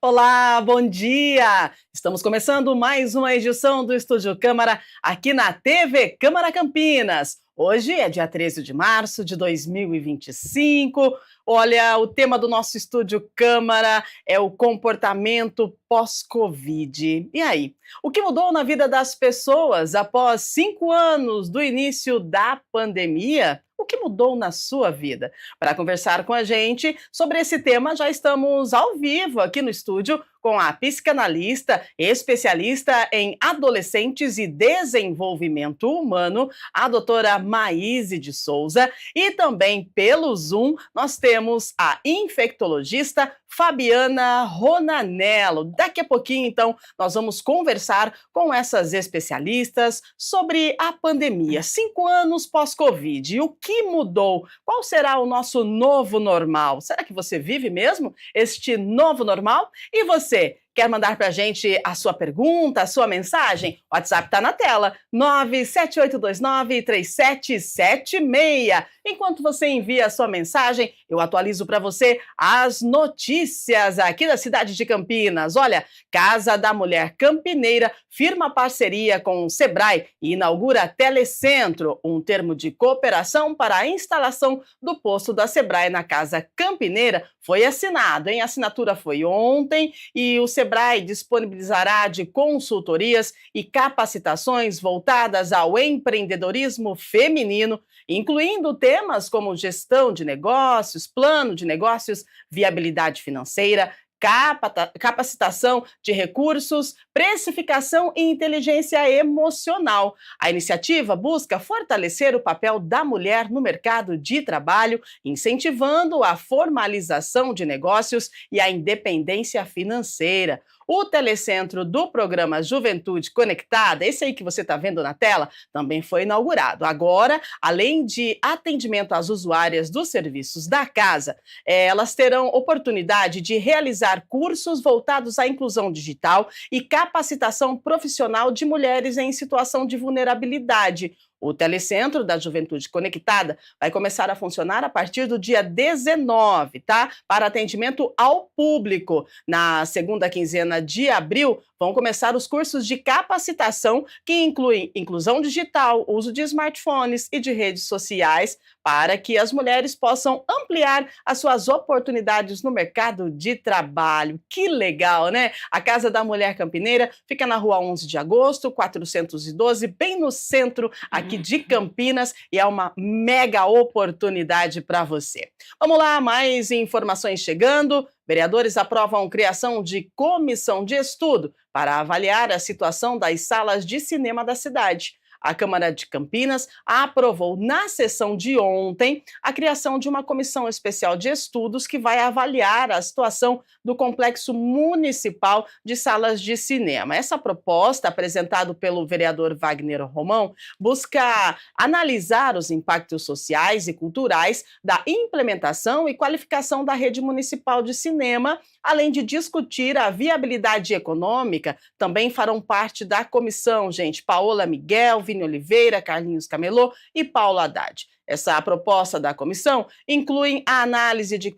Olá, bom dia! Estamos começando mais uma edição do Estúdio Câmara aqui na TV Câmara Campinas. Hoje é dia 13 de março de 2025. Olha, o tema do nosso Estúdio Câmara é o comportamento pós-Covid. E aí, o que mudou na vida das pessoas após 5 anos do início da pandemia? O que mudou na sua vida? Para conversar com a gente sobre esse tema, já estamos ao vivo aqui no estúdio com a psicanalista, especialista em adolescentes e desenvolvimento humano, a doutora Maíse de Souza, e também pelo Zoom nós temos a infectologista Fabiana Ronanello. Daqui a pouquinho, então, nós vamos conversar com essas especialistas sobre a pandemia. 5 anos pós-Covid. O que mudou? Qual será o nosso novo normal? Será que você vive mesmo este novo normal? E você? Quer mandar para a gente a sua pergunta, a sua mensagem? O WhatsApp está na tela, 978293776. Enquanto você envia a sua mensagem, eu atualizo para você as notícias aqui da cidade de Campinas. Olha, Casa da Mulher Campineira firma parceria com o Sebrae e inaugura Telecentro, um termo de cooperação para a instalação do posto da Sebrae na Casa Campineira. Foi assinado, hein? A assinatura foi ontem e o Sebrae disponibilizará de consultorias e capacitações voltadas ao empreendedorismo feminino, incluindo temas como gestão de negócios, plano de negócios, viabilidade financeira, capacitação de recursos, precificação e inteligência emocional. A iniciativa busca fortalecer o papel da mulher no mercado de trabalho, incentivando a formalização de negócios e a independência financeira. O telecentro do programa Juventude Conectada, esse aí que você está vendo na tela, também foi inaugurado. Agora, além de atendimento às usuárias dos serviços da casa, elas terão oportunidade de realizar cursos voltados à inclusão digital e capacitação profissional de mulheres em situação de vulnerabilidade. O Telecentro da Juventude Conectada vai começar a funcionar a partir do dia 19, tá? Para atendimento ao público. Na segunda quinzena de abril, vão começar os cursos de capacitação que incluem inclusão digital, uso de smartphones e de redes sociais, para que as mulheres possam ampliar as suas oportunidades no mercado de trabalho. Que legal, né? A Casa da Mulher Campineira fica na rua 11 de agosto, 412, bem no centro aqui de Campinas, e é uma mega oportunidade para você. Vamos lá, mais informações chegando. Vereadores aprovam criação de comissão de estudo para avaliar a situação das salas de cinema da cidade. A Câmara de Campinas aprovou na sessão de ontem a criação de uma comissão especial de estudos que vai avaliar a situação do complexo municipal de salas de cinema. Essa proposta, apresentada pelo vereador Wagner Romão, busca analisar os impactos sociais e culturais da implementação e qualificação da rede municipal de cinema, além de discutir a viabilidade econômica. Também farão parte da comissão, Paola Miguel, Vini Oliveira, Carlinhos Camelô e Paulo Haddad. Essa proposta da comissão inclui a análise de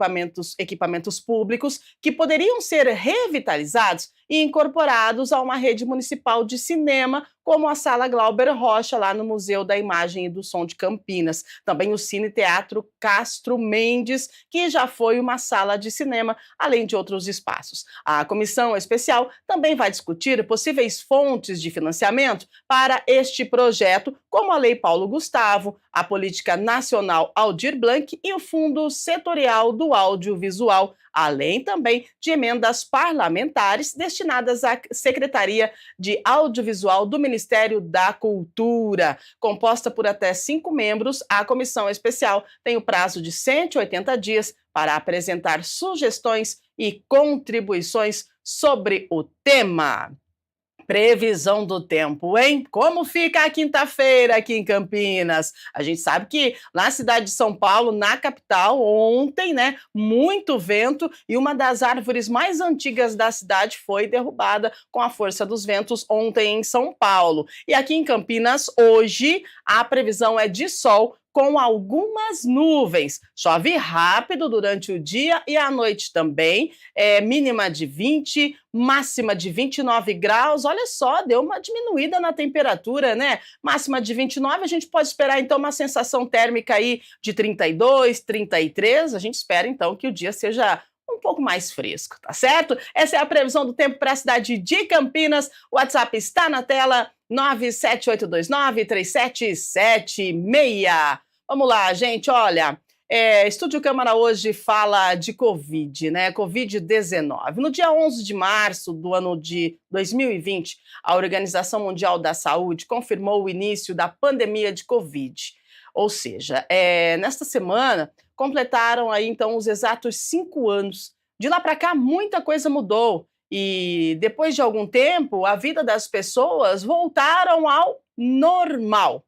equipamentos públicos que poderiam ser revitalizados e incorporados a uma rede municipal de cinema, como a Sala Glauber Rocha, lá no Museu da Imagem e do Som de Campinas. Também o Cine Teatro Castro Mendes, que já foi uma sala de cinema, além de outros espaços. A comissão especial também vai discutir possíveis fontes de financiamento para este projeto, como a Lei Paulo Gustavo, a Política Nacional Aldir Blanc e o Fundo Setorial do Audiovisual, além também de emendas parlamentares destinadas à Secretaria de Audiovisual do Ministério da Cultura. Composta por até 5 membros, a comissão especial tem o prazo de 180 dias para apresentar sugestões e contribuições sobre o tema. Previsão do tempo, hein? Como fica a quinta-feira aqui em Campinas? A gente sabe que na cidade de São Paulo, na capital, ontem, né, muito vento e uma das árvores mais antigas da cidade foi derrubada com a força dos ventos ontem em São Paulo. E aqui em Campinas, hoje, a previsão é de sol com algumas nuvens. Chove rápido durante o dia e à noite também, mínima de 20, máxima de 29 graus. Olha só, deu uma diminuída na temperatura, né? Máxima de 29, a gente pode esperar então uma sensação térmica aí de 32, 33. A gente espera então que o dia seja um pouco mais fresco, tá certo? Essa é a previsão do tempo para a cidade de Campinas. O WhatsApp está na tela, 978293776. Vamos lá, gente, olha, Estúdio Câmara hoje fala de Covid, né? Covid-19. No dia 11 de março do ano de 2020, a Organização Mundial da Saúde confirmou o início da pandemia de Covid. Ou seja, nesta semana, completaram aí então os exatos 5 anos. De lá para cá, muita coisa mudou. E depois de algum tempo, a vida das pessoas voltaram ao normal.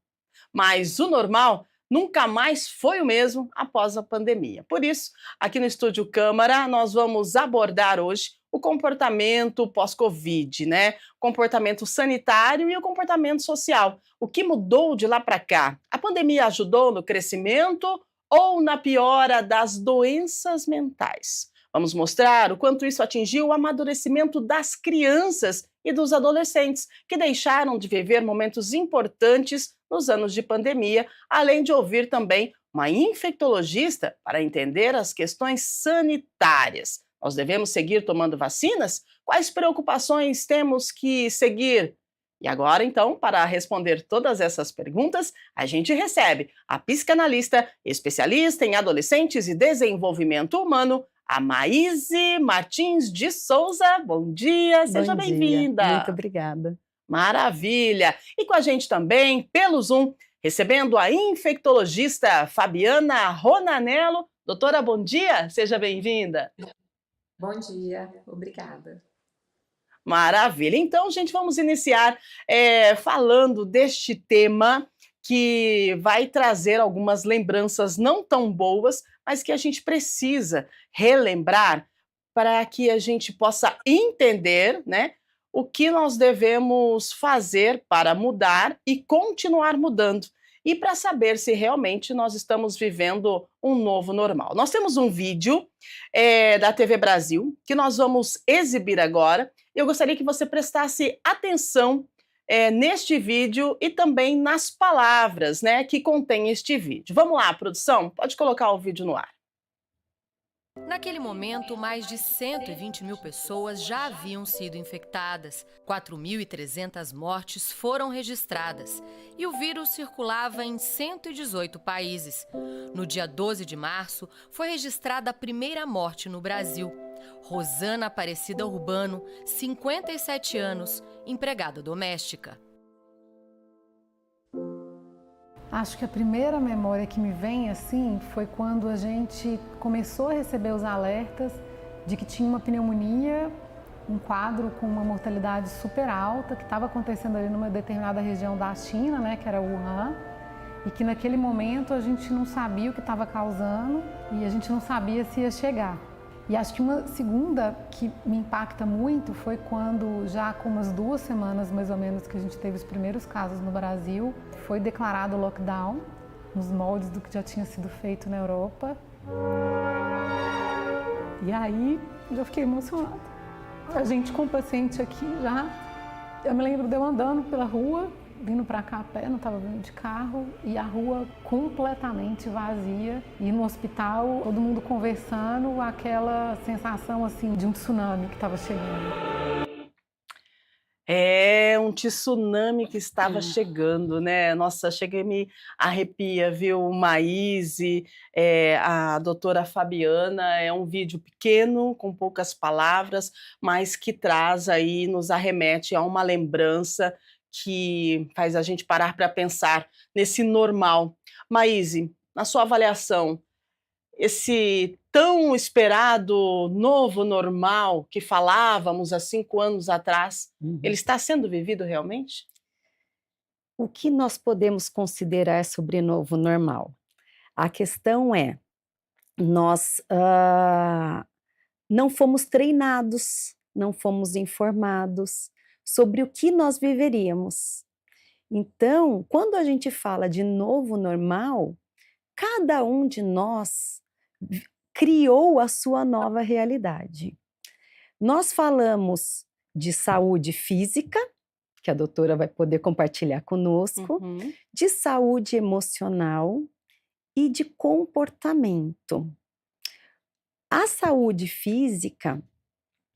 Mas o normal nunca mais foi o mesmo após a pandemia. Por isso, aqui no Estúdio Câmara, nós vamos abordar hoje o comportamento pós-Covid, né? Comportamento sanitário e o comportamento social. O que mudou de lá para cá? A pandemia ajudou no crescimento ou na piora das doenças mentais? Vamos mostrar o quanto isso atingiu o amadurecimento das crianças e dos adolescentes, que deixaram de viver momentos importantes nos anos de pandemia, além de ouvir também uma infectologista para entender as questões sanitárias. Nós devemos seguir tomando vacinas? Quais preocupações temos que seguir? E agora, então, para responder todas essas perguntas, a gente recebe a psicanalista, especialista em adolescentes e desenvolvimento humano, a Maíse Martins de Souza. Bom dia, seja bem-vinda. Muito obrigada. Maravilha! E com a gente também, pelo Zoom, recebendo a infectologista Fabiana Ronanello. Doutora, bom dia, seja bem-vinda. Bom dia, obrigada. Maravilha! Então, gente, vamos iniciar falando deste tema que vai trazer algumas lembranças não tão boas, mas que a gente precisa relembrar para que a gente possa entender, né, o que nós devemos fazer para mudar e continuar mudando. E para saber se realmente nós estamos vivendo um novo normal. Nós temos um vídeo da TV Brasil que nós vamos exibir agora. Eu gostaria que você prestasse atenção neste vídeo e também nas palavras, né, que contém este vídeo. Vamos lá, produção? Pode colocar o vídeo no ar. Naquele momento, mais de 120 mil pessoas já haviam sido infectadas, 4.300 mortes foram registradas e o vírus circulava em 118 países. No dia 12 de março, foi registrada a primeira morte no Brasil. Rosana Aparecida Urbano, 57 anos, empregada doméstica. Acho que a primeira memória que me vem assim foi quando a gente começou a receber os alertas de que tinha uma pneumonia, um quadro com uma mortalidade super alta que estava acontecendo ali numa determinada região da China, né, que era Wuhan, e que naquele momento a gente não sabia o que estava causando e a gente não sabia se ia chegar. E acho que uma segunda que me impacta muito foi quando, já com umas 2 semanas mais ou menos que a gente teve os primeiros casos no Brasil, foi declarado lockdown, nos moldes do que já tinha sido feito na Europa. E aí eu fiquei emocionada. A gente com o paciente aqui já, eu me lembro de eu andando pela rua, vindo para cá a pé, não estava vindo de carro, e a rua completamente vazia, e no hospital todo mundo conversando, aquela sensação assim de um tsunami que estava chegando. Um tsunami que estava chegando, né? Nossa, chega e me arrepia, viu? Maíse, a doutora Fabiana, é um vídeo pequeno, com poucas palavras, mas que traz aí, nos arremete a uma lembrança que faz a gente parar para pensar nesse normal. Maíse, na sua avaliação, esse tão esperado novo normal que falávamos há 5 anos atrás, ele está sendo vivido realmente? O que nós podemos considerar sobre novo normal? A questão é, nós não fomos treinados, não fomos informados sobre o que nós viveríamos. Então, quando a gente fala de novo normal, cada um de nós criou a sua nova realidade. Nós falamos de saúde física, que a doutora vai poder compartilhar conosco, de saúde emocional e de comportamento. A saúde física,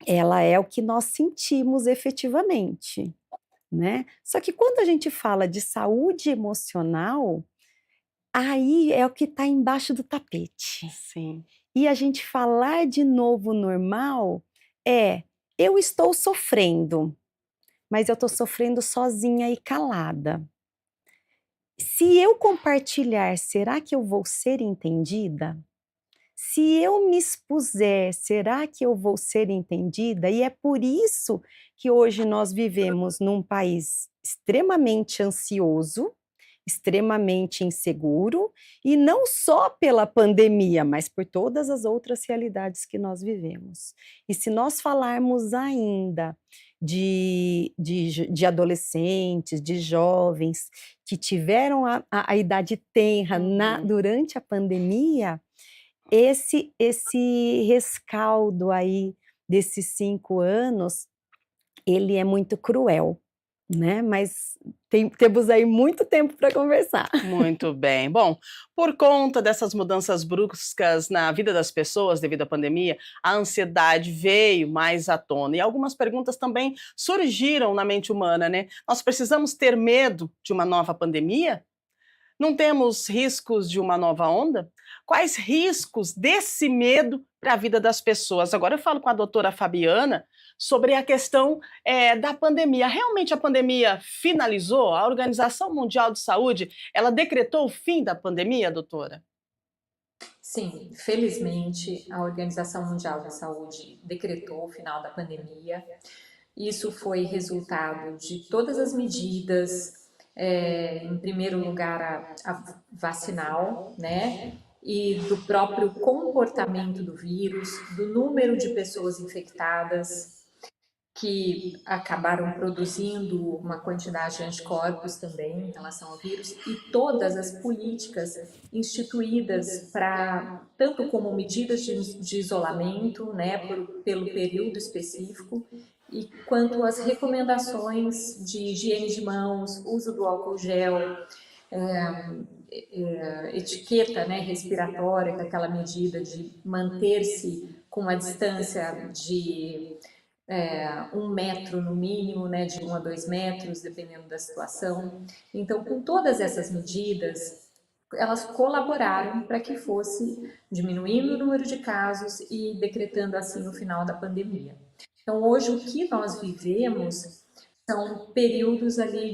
ela é o que nós sentimos efetivamente, né? Só que quando a gente fala de saúde emocional, aí é o que está embaixo do tapete. Sim. E a gente falar de novo normal eu estou sofrendo, mas eu estou sofrendo sozinha e calada. Se eu compartilhar, será que eu vou ser entendida? Se eu me expuser, será que eu vou ser entendida? E é por isso que hoje nós vivemos num país extremamente ansioso, extremamente inseguro, e não só pela pandemia, mas por todas as outras realidades que nós vivemos. E se nós falarmos ainda de adolescentes, de jovens que tiveram a idade tenra durante a pandemia, esse rescaldo aí desses 5 anos, ele é muito cruel, né? Mas temos aí muito tempo para conversar. Muito bem. Bom, por conta dessas mudanças bruscas na vida das pessoas devido à pandemia, a ansiedade veio mais à tona e algumas perguntas também surgiram na mente humana, né? Nós precisamos ter medo de uma nova pandemia? Não temos riscos de uma nova onda? Quais riscos desse medo para a vida das pessoas? Agora eu falo com a doutora Fabiana sobre a questão da pandemia. Realmente a pandemia finalizou? A Organização Mundial de Saúde, ela decretou o fim da pandemia, doutora? Sim, felizmente a Organização Mundial da Saúde decretou o final da pandemia. Isso foi resultado de todas as medidas, em primeiro lugar a vacinal, né? E do próprio comportamento do vírus, do número de pessoas infectadas, que acabaram produzindo uma quantidade de anticorpos também em relação ao vírus, e todas as políticas instituídas para, tanto como medidas de isolamento, né, pelo período específico, e quanto as recomendações de higiene de mãos, uso do álcool gel, etiqueta, né, respiratória, com aquela medida de manter-se com uma distância de 1 metro no mínimo, né, de 1 a 2 metros, dependendo da situação. Então, com todas essas medidas, elas colaboraram para que fosse diminuindo o número de casos e decretando assim o final da pandemia. Então, hoje o que nós vivemos são períodos ali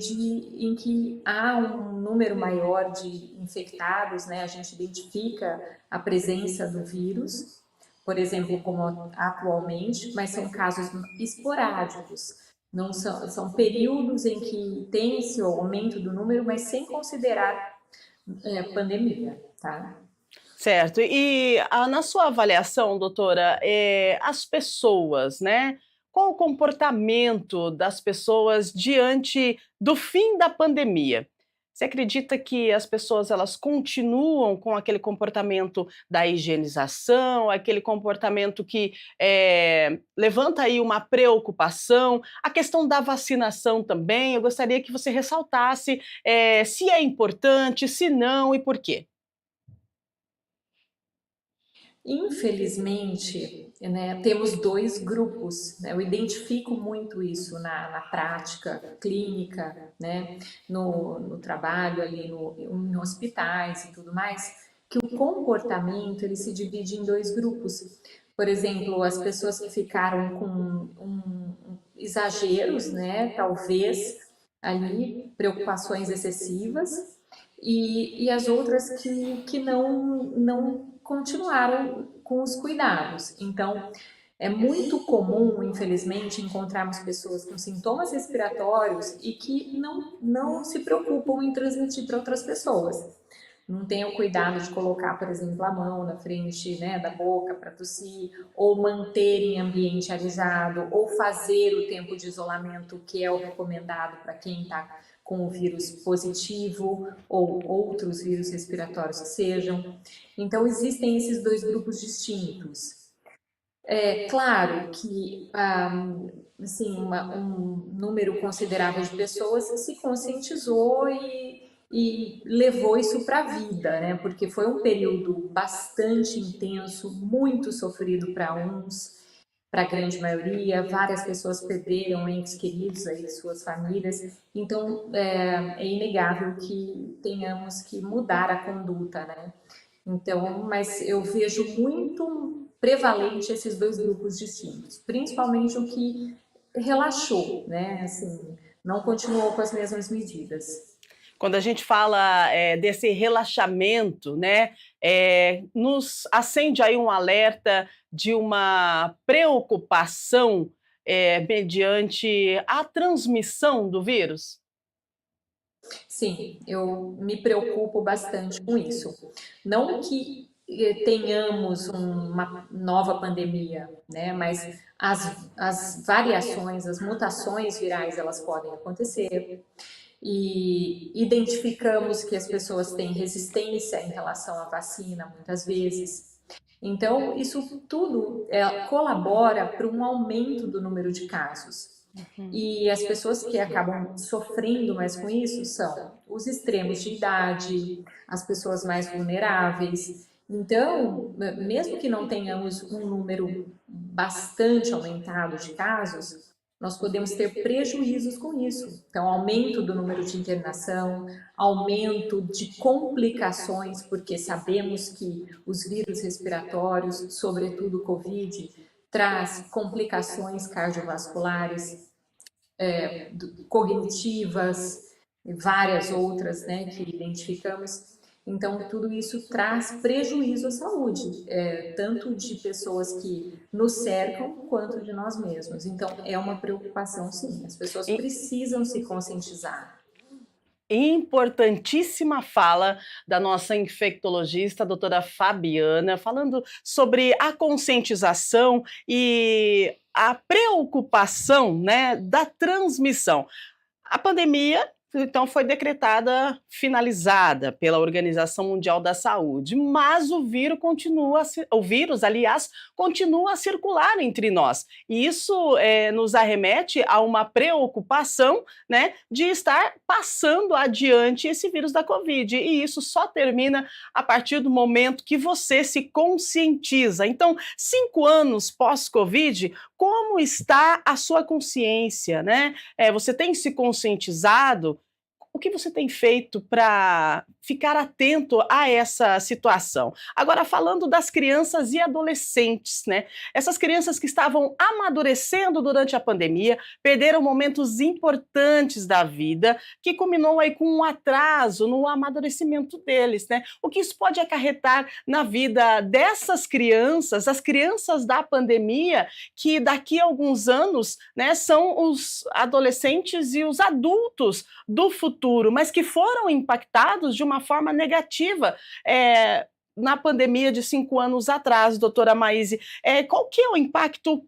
em que há um número maior de infectados, né? A gente identifica a presença do vírus, por exemplo, como atualmente, mas são casos esporádicos. Não são períodos em que tem esse aumento do número, mas sem considerar pandemia, tá? Certo. E na sua avaliação, doutora, as pessoas, né? Qual o comportamento das pessoas diante do fim da pandemia? Você acredita que as pessoas elas continuam com aquele comportamento da higienização, aquele comportamento que levanta aí uma preocupação, a questão da vacinação também? Eu gostaria que você ressaltasse se é importante, se não e por quê. Infelizmente, né, temos 2 grupos, né, eu identifico muito isso na prática clínica, né, no trabalho ali em hospitais e tudo mais, que o comportamento ele se divide em 2 grupos. Por exemplo, as pessoas que ficaram com exageros, né, talvez ali preocupações excessivas, e as outras que não continuaram com os cuidados. Então, é muito comum, infelizmente, encontrarmos pessoas com sintomas respiratórios e que não se preocupam em transmitir para outras pessoas. Não tem o cuidado de colocar, por exemplo, a mão na frente, né, da boca para tossir, ou manter em ambiente arizado, ou fazer o tempo de isolamento que é o recomendado para quem está com o vírus positivo ou outros vírus respiratórios que sejam. Então, existem esses dois grupos distintos. É claro que assim, um número considerável de pessoas se conscientizou e levou isso para a vida, né? Porque foi um período bastante intenso, muito sofrido para uns, para a grande maioria, várias pessoas perderam entes queridos aí de suas famílias, então é inegável que tenhamos que mudar a conduta, né? Então, mas eu vejo muito prevalente esses dois grupos distintos, principalmente o que relaxou, né? Assim, não continuou com as mesmas medidas. Quando a gente fala desse relaxamento, né, nos acende aí um alerta de uma preocupação mediante a transmissão do vírus? Sim, eu me preocupo bastante com isso. Não que tenhamos uma nova pandemia, né? Mas as variações, as mutações virais, elas podem acontecer. E identificamos que as pessoas têm resistência em relação à vacina, muitas vezes. Então, isso tudo colabora para um aumento do número de casos. E as pessoas que acabam sofrendo mais com isso são os extremos de idade, as pessoas mais vulneráveis. Então, mesmo que não tenhamos um número bastante aumentado de casos, nós podemos ter prejuízos com isso. Então, aumento do número de internação, aumento de complicações, porque sabemos que os vírus respiratórios, sobretudo o Covid, traz complicações cardiovasculares, cognitivas e várias outras, né, que identificamos. Então, tudo isso traz prejuízo à saúde, tanto de pessoas que nos cercam, quanto de nós mesmos. Então, é uma preocupação, sim. As pessoas precisam se conscientizar. Importantíssima fala da nossa infectologista, a doutora Fabiana, falando sobre a conscientização e a preocupação, né, da transmissão. A pandemia, então, foi decretada finalizada pela Organização Mundial da Saúde, mas o vírus continua a circular entre nós. E isso nos arremete a uma preocupação, né, de estar passando adiante esse vírus da Covid. E isso só termina a partir do momento que você se conscientiza. Então, 5 anos pós-Covid, como está a sua consciência, né? Você tem se conscientizado? O que você tem feito para ficar atento a essa situação? Agora, falando das crianças e adolescentes, né? Essas crianças que estavam amadurecendo durante a pandemia, perderam momentos importantes da vida, que culminou aí com um atraso no amadurecimento deles, né? O que isso pode acarretar na vida dessas crianças, as crianças da pandemia, que daqui a alguns anos, né, são os adolescentes e os adultos do futuro, mas que foram impactados de uma forma negativa na pandemia de 5 anos atrás, doutora Maíse. Qual que é o impacto?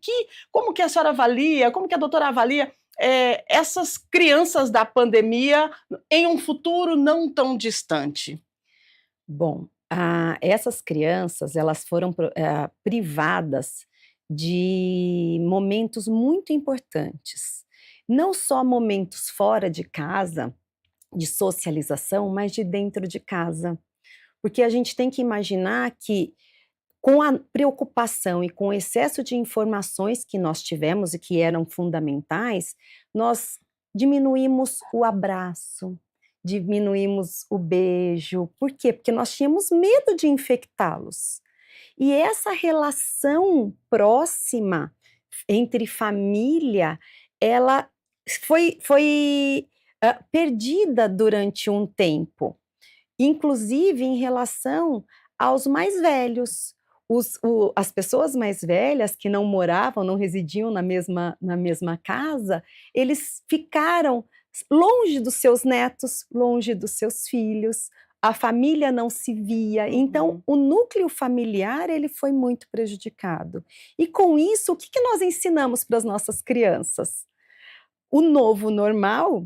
Como que a senhora avalia, como que a doutora avalia essas crianças da pandemia em um futuro não tão distante? Bom, essas crianças, elas foram privadas de momentos muito importantes. Não só momentos fora de casa, de socialização, mas de dentro de casa. Porque a gente tem que imaginar que, com a preocupação e com o excesso de informações que nós tivemos e que eram fundamentais, nós diminuímos o abraço, diminuímos o beijo. Por quê? Porque nós tínhamos medo de infectá-los. E essa relação próxima entre família, ela foi perdida durante um tempo, inclusive em relação aos mais velhos. As pessoas mais velhas que não moravam, não residiam na mesma casa, eles ficaram longe dos seus netos, longe dos seus filhos, a família não se via, então o núcleo familiar ele foi muito prejudicado. E com isso, o que nós ensinamos para as nossas crianças? O novo normal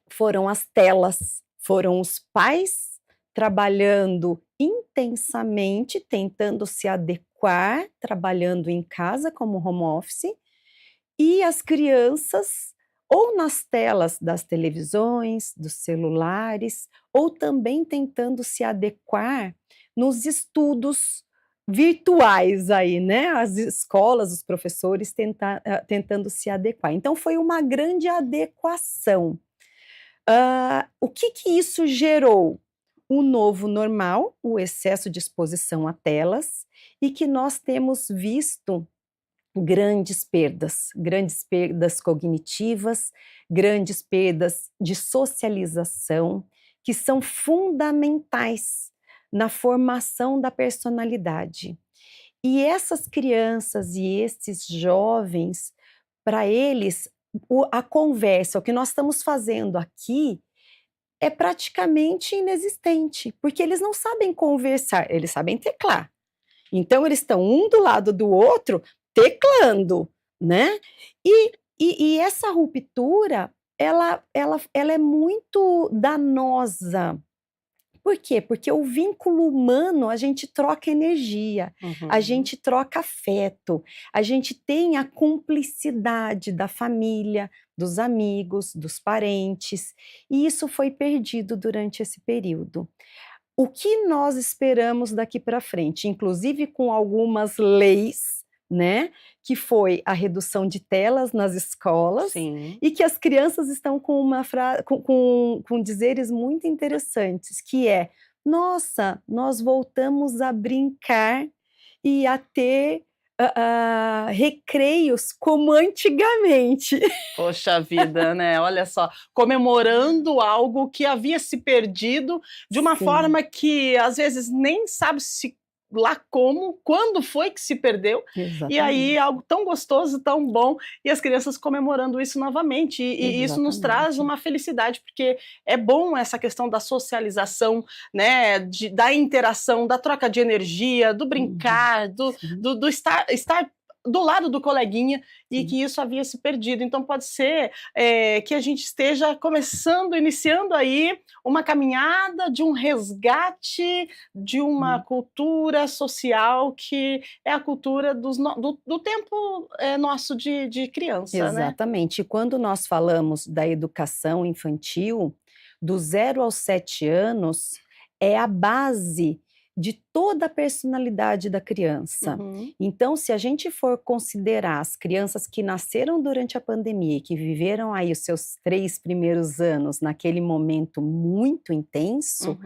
foram as telas, foram os pais trabalhando intensamente, tentando se adequar, trabalhando em casa como home office, e as crianças ou nas telas das televisões, dos celulares, ou também tentando se adequar nos estudos virtuais aí, né? As escolas, os professores tentando se adequar. Então foi uma grande adequação. O que que isso gerou? O novo normal, o excesso de exposição a telas, e que nós temos visto grandes perdas cognitivas, grandes perdas de socialização, que são fundamentais na formação da personalidade. E essas crianças e esses jovens, para eles, a conversa, o que nós estamos fazendo aqui, é praticamente inexistente, porque eles não sabem conversar, eles sabem teclar. Então, eles estão um do lado do outro, teclando, né? E essa ruptura, ela é muito danosa. Por quê? Porque o vínculo humano, a gente troca energia, a gente troca afeto, a gente tem a cumplicidade da família, dos amigos, dos parentes, e isso foi perdido durante esse período. O que nós esperamos daqui para frente, inclusive com algumas leis, né, que foi a redução de telas nas escolas, Sim. e que as crianças estão com dizeres muito interessantes, que é, nossa, nós voltamos a brincar e a ter recreios como antigamente. Poxa vida, né? Olha só, comemorando algo que havia se perdido de uma Sim. forma que às vezes nem sabe se lá como, quando foi que se perdeu, e aí Exatamente. algo tão gostoso, tão bom, e as crianças comemorando isso novamente, e isso nos traz Exatamente. uma felicidade, porque é bom essa questão da socialização, né, da interação, da troca de energia, do brincar, Sim. do estar do lado do coleguinha, e Sim. que isso havia se perdido. Então pode ser que a gente esteja iniciando aí uma caminhada de um resgate de uma cultura social que é a cultura do tempo nosso de criança, né? Exatamente. E quando nós falamos da educação infantil, do 0 aos 7 anos, é a base de toda a personalidade da criança. Então, se a gente for considerar as crianças que nasceram durante a pandemia, que viveram aí os seus 3 primeiros anos naquele momento muito intenso,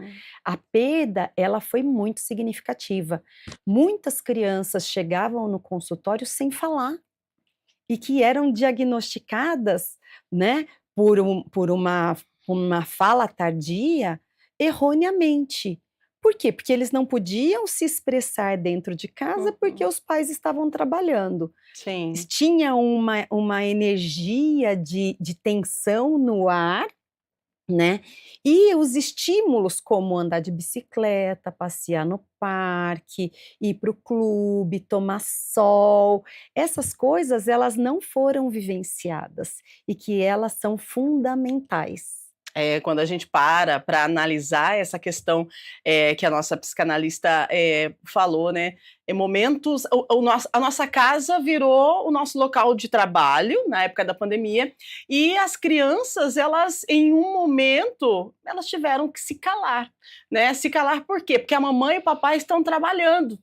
a perda, ela foi muito significativa. Muitas crianças chegavam no consultório sem falar, e que eram diagnosticadas, né, por uma fala tardia, erroneamente. Por quê? Porque eles não podiam se expressar dentro de casa, porque os pais estavam trabalhando. Sim. Tinha uma energia de tensão no ar, né? E os estímulos, como andar de bicicleta, passear no parque, ir para o clube, tomar sol, essas coisas, elas não foram vivenciadas, e que elas são fundamentais. Quando a gente para analisar essa questão que a nossa psicanalista falou, né? Em momentos, a nossa casa virou o nosso local de trabalho na época da pandemia, e as crianças, elas, em um momento, elas tiveram que se calar, né? Se calar por quê? Porque a mamãe e o papai estão trabalhando.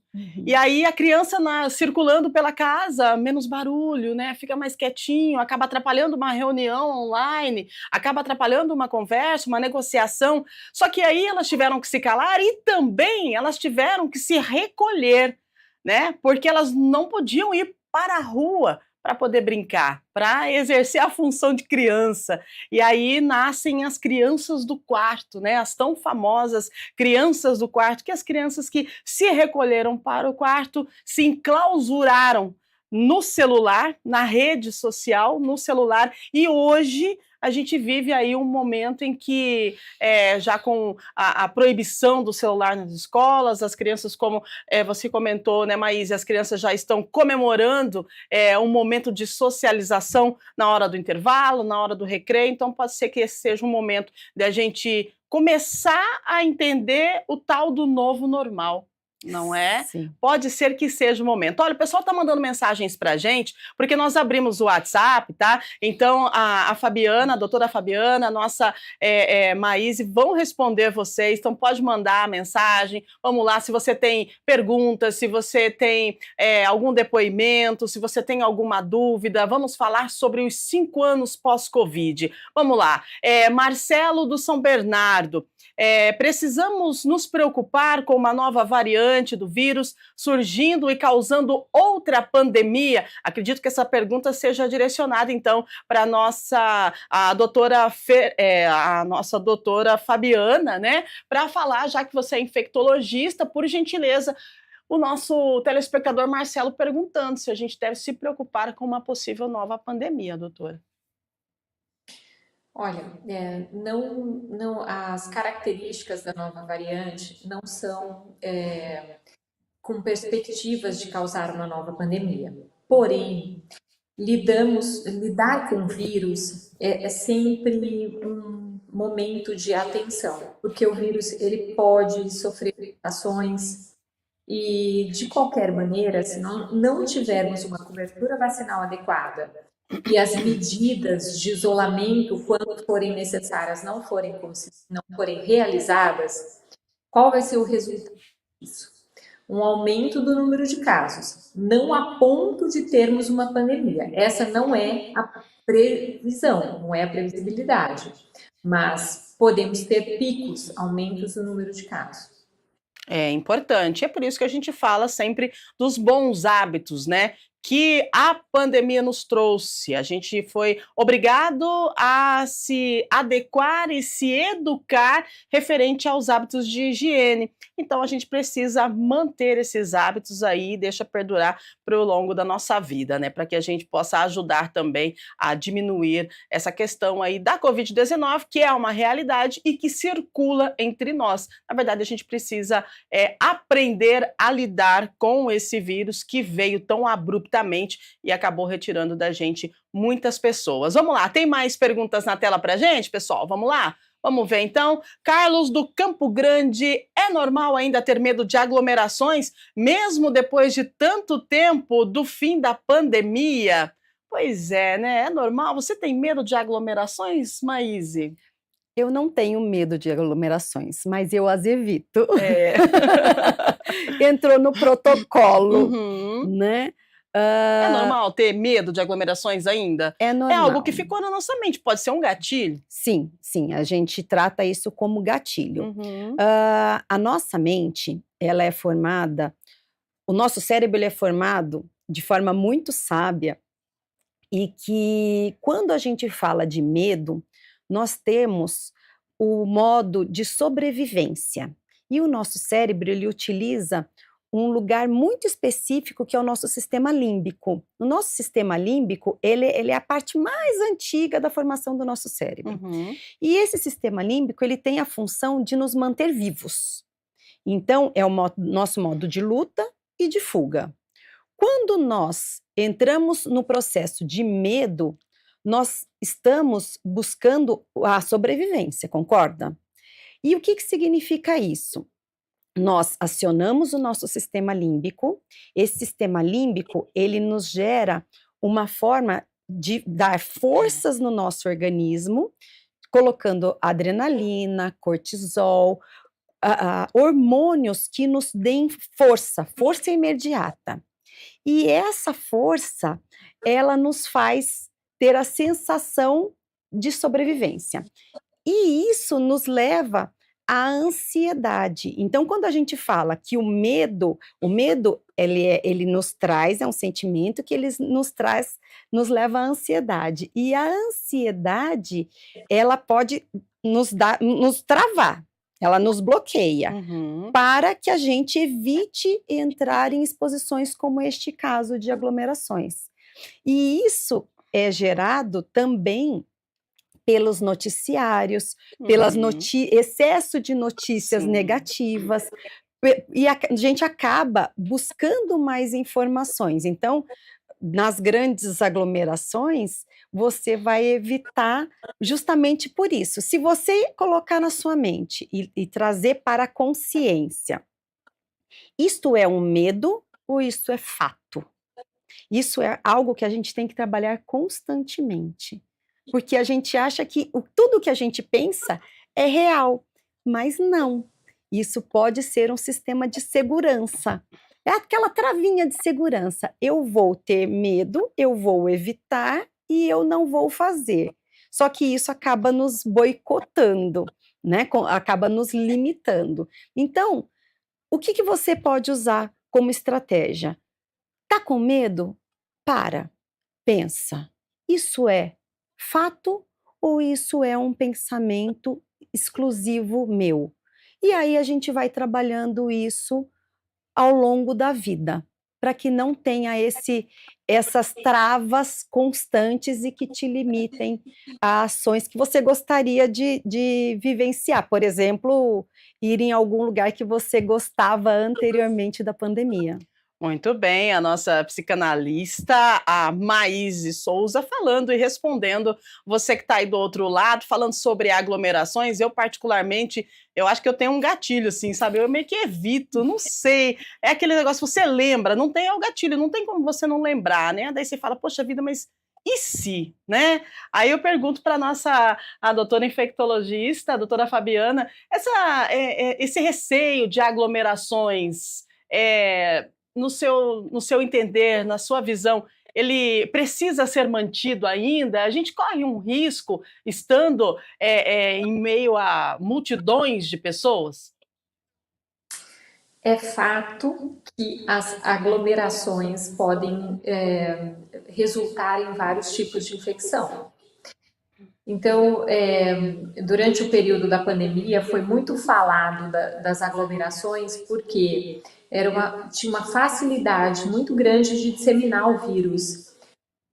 E aí a criança circulando pela casa, menos barulho, né? Fica mais quietinho, acaba atrapalhando uma reunião online, acaba atrapalhando uma conversa, uma negociação. Só que aí elas tiveram que se calar, e também elas tiveram que se recolher, né? Porque elas não podiam ir para a rua para poder brincar, para exercer a função de criança. E aí nascem as crianças do quarto, né? As tão famosas crianças do quarto, que as crianças que se recolheram para o quarto, se enclausuraram no celular, na rede social, no celular, e hoje a gente vive aí um momento em que, já com a proibição do celular nas escolas, as crianças, como você comentou, né, Maíse, as crianças já estão comemorando um momento de socialização na hora do intervalo, na hora do recreio, então pode ser que esse seja um momento da gente começar a entender o tal do novo normal. Não é? Sim. Pode ser que seja o momento. Olha, o pessoal tá mandando mensagens pra gente, porque nós abrimos o WhatsApp, tá? Então, a Fabiana, a doutora Fabiana, a nossa Maíse vão responder vocês, então pode mandar a mensagem, vamos lá, se você tem perguntas, se você tem algum depoimento, se você tem alguma dúvida, vamos falar sobre os 5 anos pós-Covid. Vamos lá, Marcelo do São Bernardo, precisamos nos preocupar com uma nova variante do vírus surgindo e causando outra pandemia? Acredito que essa pergunta seja direcionada, então, para a nossa doutora Fabiana, né? Para falar, já que você é infectologista, por gentileza, o nosso telespectador Marcelo perguntando se a gente deve se preocupar com uma possível nova pandemia, doutora. Olha, não, as características da nova variante não são com perspectivas de causar uma nova pandemia. Porém, lidar com o vírus é sempre um momento de atenção, porque o vírus ele pode sofrer mutações e, de qualquer maneira, se não tivermos uma cobertura vacinal adequada e as medidas de isolamento, quando forem necessárias, não forem realizadas, qual vai ser o resultado disso? Um aumento do número de casos, não a ponto de termos uma pandemia. Essa não é a previsão, não é a previsibilidade, mas podemos ter picos, aumentos no número de casos. É importante, é por isso que a gente fala sempre dos bons hábitos, né? Que a pandemia nos trouxe. A gente foi obrigado a se adequar e se educar referente aos hábitos de higiene. Então a gente precisa manter esses hábitos aí e deixa perdurar para o longo da nossa vida, né? Para que a gente possa ajudar também a diminuir essa questão aí da Covid-19, que é uma realidade e que circula entre nós. Na verdade, a gente precisa aprender a lidar com esse vírus que veio tão abruptamente e acabou retirando da gente muitas pessoas. Vamos lá, tem mais perguntas na tela pra gente, pessoal? Vamos lá? Vamos ver então. Carlos do Campo Grande, é normal ainda ter medo de aglomerações, mesmo depois de tanto tempo do fim da pandemia? Pois é, né? É normal. Você tem medo de aglomerações, Maíse? Eu não tenho medo de aglomerações, mas eu as evito. Entrou no protocolo, né? É normal ter medo de aglomerações ainda? É normal. É algo que ficou na nossa mente, pode ser um gatilho? Sim, sim, a gente trata isso como gatilho. A nossa mente, ela é formada, o nosso cérebro ele é formado de forma muito sábia e que quando a gente fala de medo, nós temos o modo de sobrevivência. E o nosso cérebro, ele utiliza um lugar muito específico que é o nosso sistema límbico. O nosso sistema límbico, ele é a parte mais antiga da formação do nosso cérebro. E esse sistema límbico, ele tem a função de nos manter vivos. Então, é o nosso modo de luta e de fuga. Quando nós entramos no processo de medo, nós estamos buscando a sobrevivência, concorda? E o que significa isso? Nós acionamos o nosso sistema límbico, esse sistema límbico, ele nos gera uma forma de dar forças no nosso organismo, colocando adrenalina, cortisol, hormônios que nos deem força imediata. E essa força, ela nos faz ter a sensação de sobrevivência. E isso nos leva à ansiedade. Então, quando a gente fala que o medo ele nos traz, é um sentimento que ele nos leva à ansiedade. E a ansiedade, ela pode nos travar, ela nos bloqueia, para que a gente evite entrar em exposições como este caso de aglomerações. E isso é gerado também pelos noticiários, pelas Uhum. excesso de notícias Sim. negativas, e a gente acaba buscando mais informações. Então, nas grandes aglomerações, você vai evitar justamente por isso. Se você colocar na sua mente e trazer para a consciência, isto é um medo ou isso é fato? Isso é algo que a gente tem que trabalhar constantemente, porque a gente acha que tudo que a gente pensa é real, mas não. Isso pode ser um sistema de segurança. É aquela travinha de segurança. Eu vou ter medo, eu vou evitar e eu não vou fazer. Só que isso acaba nos boicotando, né? Acaba nos limitando. Então, o que que você pode usar como estratégia? Tá com medo? Para, pensa. Isso é fato ou isso é um pensamento exclusivo meu? E aí a gente vai trabalhando isso ao longo da vida, para que não tenha essas travas constantes e que te limitem a ações que você gostaria de vivenciar. Por exemplo, ir em algum lugar que você gostava anteriormente da pandemia. Muito bem, a nossa psicanalista, a Maíse Souza, falando e respondendo. Você que está aí do outro lado, falando sobre aglomerações, eu particularmente, eu acho que eu tenho um gatilho, assim, sabe? Eu meio que evito, não sei. É aquele negócio, você lembra, não tem é o gatilho, não tem como você não lembrar, né? Daí você fala, poxa vida, mas e se, né? Aí eu pergunto para a doutora infectologista, a doutora Fabiana, esse receio de aglomerações, no seu entender, na sua visão, ele precisa ser mantido ainda? A gente corre um risco estando em meio a multidões de pessoas? É fato que as aglomerações podem resultar em vários tipos de infecção. Então, durante o período da pandemia, foi muito falado das aglomerações porque tinha uma facilidade muito grande de disseminar o vírus.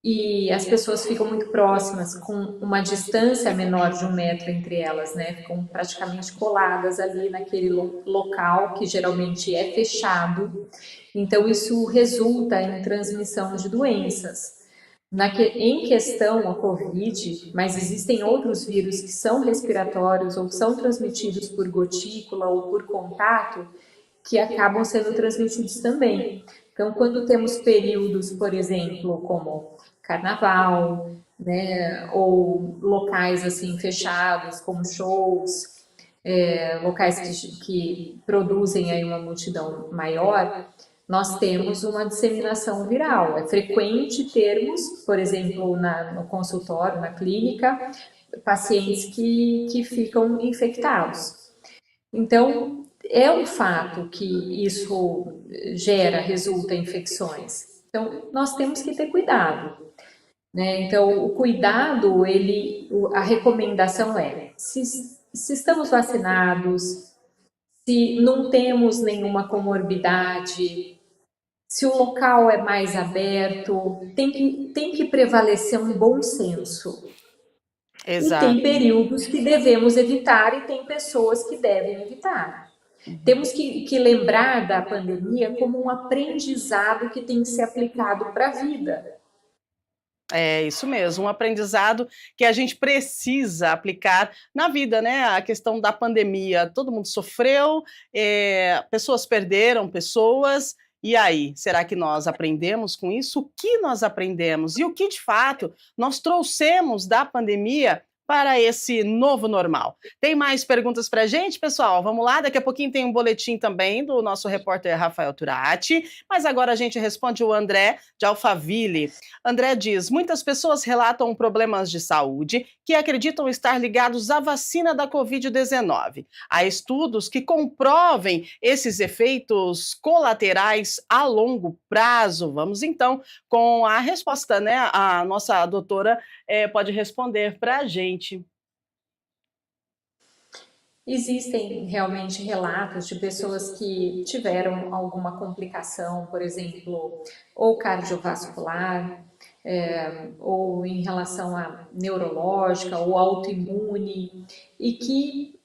E as pessoas ficam muito próximas, com uma distância menor de 1 metro entre elas, né? Ficam praticamente coladas ali naquele local que geralmente é fechado. Então, isso resulta em transmissão de doenças. Em questão a Covid, mas existem outros vírus que são respiratórios ou são transmitidos por gotícula ou por contato, que acabam sendo transmitidos também. Então, quando temos períodos, por exemplo, como carnaval, né, ou locais assim fechados, como shows, locais que produzem aí uma multidão maior, nós temos uma disseminação viral. É frequente termos, por exemplo, no consultório, na clínica, pacientes que ficam infectados. Então, é um fato que isso resulta em infecções. Então, nós temos que ter cuidado, né? Então, o cuidado, a recomendação se estamos vacinados, se não temos nenhuma comorbidade, se o local é mais aberto, tem que prevalecer um bom senso. E tem Exato. períodos que devemos evitar e tem pessoas que devem evitar. Temos que lembrar da pandemia como um aprendizado que tem que ser aplicado para a vida. É isso mesmo, um aprendizado que a gente precisa aplicar na vida, né? A questão da pandemia, todo mundo sofreu, pessoas perderam pessoas, e aí, será que nós aprendemos com isso? O que nós aprendemos? E o que, de fato, nós trouxemos da pandemia para esse novo normal? Tem mais perguntas para a gente, pessoal? Vamos lá, daqui a pouquinho tem um boletim também do nosso repórter Rafael Turati, mas agora a gente responde o André de Alphaville. André diz: muitas pessoas relatam problemas de saúde que acreditam estar ligados à vacina da Covid-19. Há estudos que comprovem esses efeitos colaterais a longo prazo. Vamos então com a resposta, né? A nossa doutora pode responder para a gente. Existem realmente relatos de pessoas que tiveram alguma complicação, por exemplo, ou cardiovascular, ou em relação a neurológica ou autoimune, e que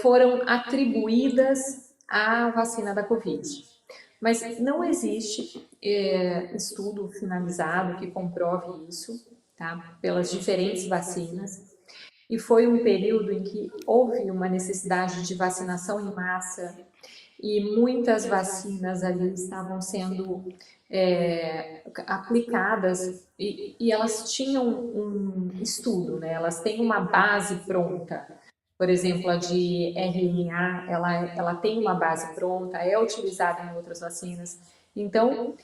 foram atribuídas à vacina da Covid. Mas não existe estudo finalizado que comprove isso, tá? Pelas diferentes vacinas. E foi um período em que houve uma necessidade de vacinação em massa e muitas vacinas ali estavam sendo aplicadas e elas tinham um estudo, né? Elas têm uma base pronta. Por exemplo, a de RNA, ela tem uma base pronta, é utilizada em outras vacinas. Então,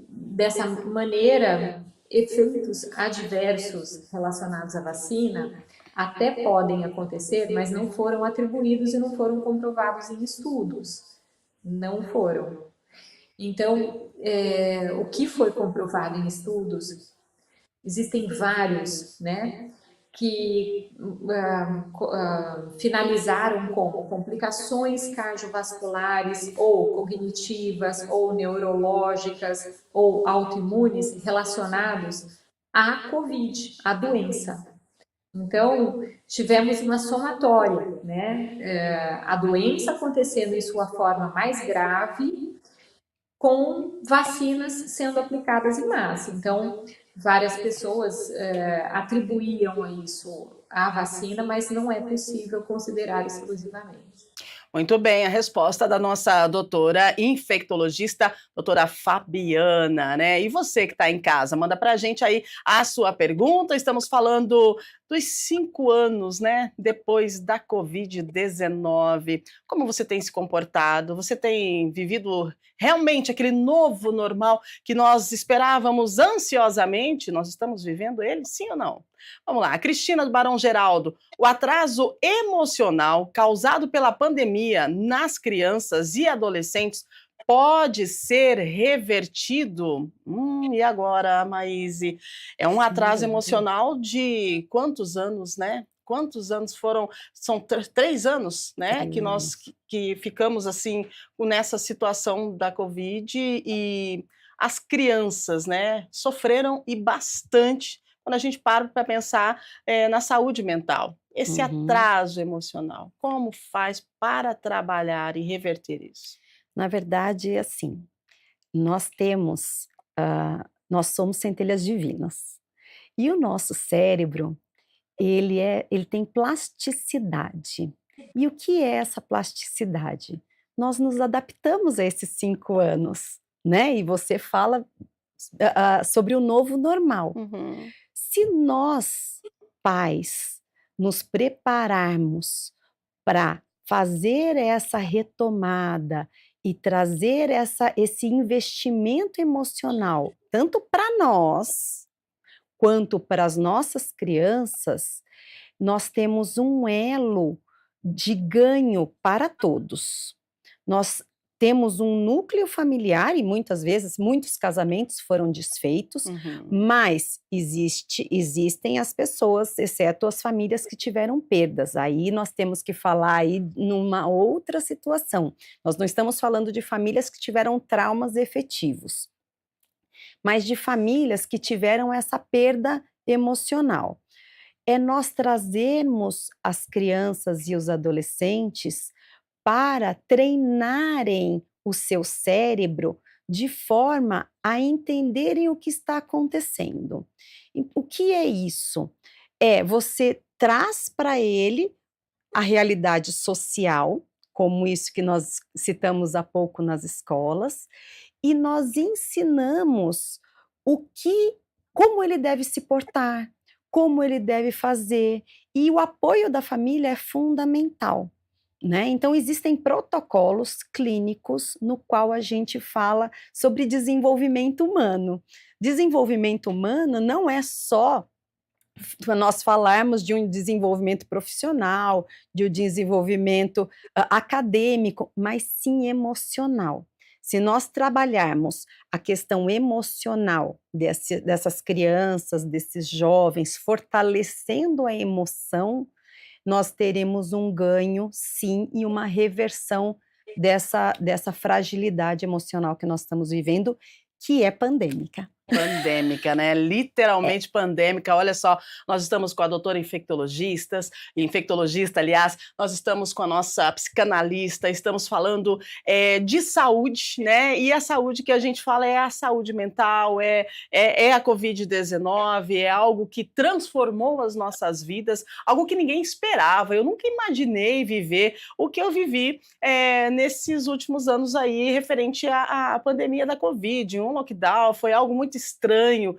dessa maneira, efeitos adversos relacionados à vacina até podem acontecer, mas não foram atribuídos e não foram comprovados em estudos. Não foram. Então, o que foi comprovado em estudos, existem vários, né, que finalizaram como complicações cardiovasculares ou cognitivas ou neurológicas ou autoimunes relacionados à COVID, à doença. Então, tivemos uma somatória, né? A doença acontecendo em sua forma mais grave, com vacinas sendo aplicadas em massa. Então, várias pessoas atribuíam isso à vacina, mas não é possível considerar exclusivamente. Muito bem, a resposta da nossa doutora infectologista, doutora Fabiana, né? E você que está em casa, manda para a gente aí a sua pergunta. Estamos falando dos 5 anos, né? Depois da Covid-19. Como você tem se comportado? Você tem vivido realmente aquele novo normal que nós esperávamos ansiosamente? Nós estamos vivendo ele, sim ou não? Vamos lá, a Cristina do Barão Geraldo. O atraso emocional causado pela pandemia nas crianças e adolescentes pode ser revertido? E agora, Maíse? É um atraso emocional de quantos anos, né? Quantos anos foram? São 3 anos, né? Que nós que ficamos assim nessa situação da Covid e as crianças, né? Sofreram e bastante quando a gente para pensar na saúde mental. Esse atraso emocional, como faz para trabalhar e reverter isso? Na verdade, assim, nós temos, nós somos centelhas divinas. E o nosso cérebro, ele tem plasticidade. E o que é essa plasticidade? Nós nos adaptamos a esses 5 anos, né? E você fala sobre o novo normal. Se nós, pais, nos prepararmos para fazer essa retomada e trazer esse investimento emocional, tanto para nós, quanto para as nossas crianças, nós temos um elo de ganho para todos. Nós temos um núcleo familiar e muitas vezes muitos casamentos foram desfeitos, mas existem as pessoas, exceto as famílias que tiveram perdas. Aí nós temos que falar aí numa outra situação. Nós não estamos falando de famílias que tiveram traumas efetivos, mas de famílias que tiveram essa perda emocional. É nós trazermos as crianças e os adolescentes para treinarem o seu cérebro de forma a entenderem o que está acontecendo. E o que é isso? Você traz para ele a realidade social, como isso que nós citamos há pouco nas escolas, e nós ensinamos como ele deve se portar, como ele deve fazer, e o apoio da família é fundamental. Né? Então, existem protocolos clínicos no qual a gente fala sobre desenvolvimento humano. Desenvolvimento humano não é só nós falarmos de um desenvolvimento profissional, de um desenvolvimento acadêmico, mas sim emocional. Se nós trabalharmos a questão emocional dessas crianças, desses jovens, fortalecendo a emoção, nós teremos um ganho, sim, e uma reversão dessa fragilidade emocional que nós estamos vivendo, que é pandêmica. Pandêmica, né? Literalmente pandêmica. Olha só, nós estamos com a doutora infectologista, aliás, nós estamos com a nossa psicanalista, estamos falando de saúde, né? E a saúde que a gente fala é a saúde mental, é a Covid-19, é algo que transformou as nossas vidas, algo que ninguém esperava. Eu nunca imaginei viver o que eu vivi nesses últimos anos aí, referente à pandemia da Covid, um lockdown, foi algo muito estranho.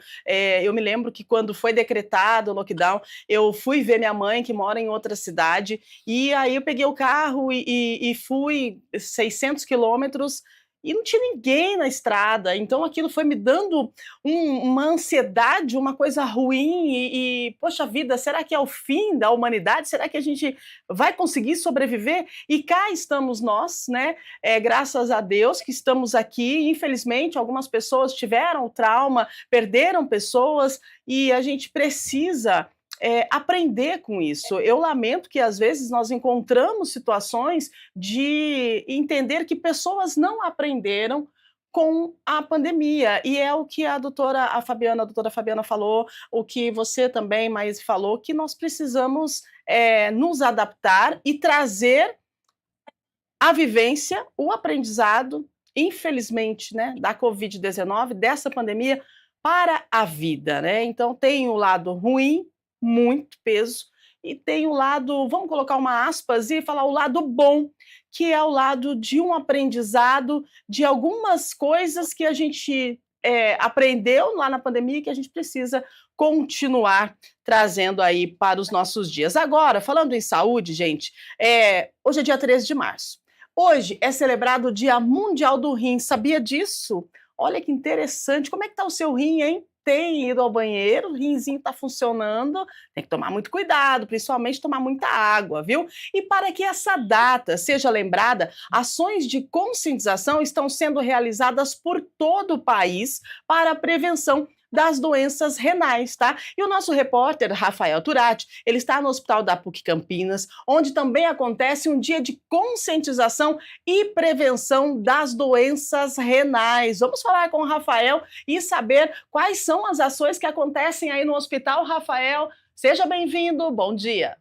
Eu me lembro que quando foi decretado o lockdown, eu fui ver minha mãe, que mora em outra cidade, e aí eu peguei o carro e fui 600 quilômetros e não tinha ninguém na estrada, então aquilo foi me dando uma ansiedade, uma coisa ruim e, poxa vida, será que é o fim da humanidade? Será que a gente vai conseguir sobreviver? E cá estamos nós, né? Graças a Deus que estamos aqui. Infelizmente, algumas pessoas tiveram trauma, perderam pessoas e a gente precisa aprender com isso. Eu lamento que às vezes nós encontramos situações de entender que pessoas não aprenderam com a pandemia, e é o que a doutora Fabiana falou, o que você também mais falou, que nós precisamos nos adaptar e trazer a vivência, o aprendizado, infelizmente, né, da Covid-19, dessa pandemia, para a vida, né? Então tem o lado ruim, muito peso, e tem o lado, vamos colocar uma aspas e falar o lado bom, que é o lado de um aprendizado, de algumas coisas que a gente aprendeu lá na pandemia e que a gente precisa continuar trazendo aí para os nossos dias. Agora, falando em saúde, gente, hoje é dia 13 de março. Hoje é celebrado o Dia Mundial do Rim, sabia disso? Olha que interessante, como é que tá o seu rim, hein? Tem ido ao banheiro, o rinzinho está funcionando, tem que tomar muito cuidado, principalmente tomar muita água, viu? E para que essa data seja lembrada, ações de conscientização estão sendo realizadas por todo o país para a prevenção das doenças renais, tá? E o nosso repórter, Rafael Turati, ele está no Hospital da PUC Campinas, onde também acontece um dia de conscientização e prevenção das doenças renais. Vamos falar com o Rafael e saber quais são as ações que acontecem aí no hospital. Rafael, seja bem-vindo, bom dia.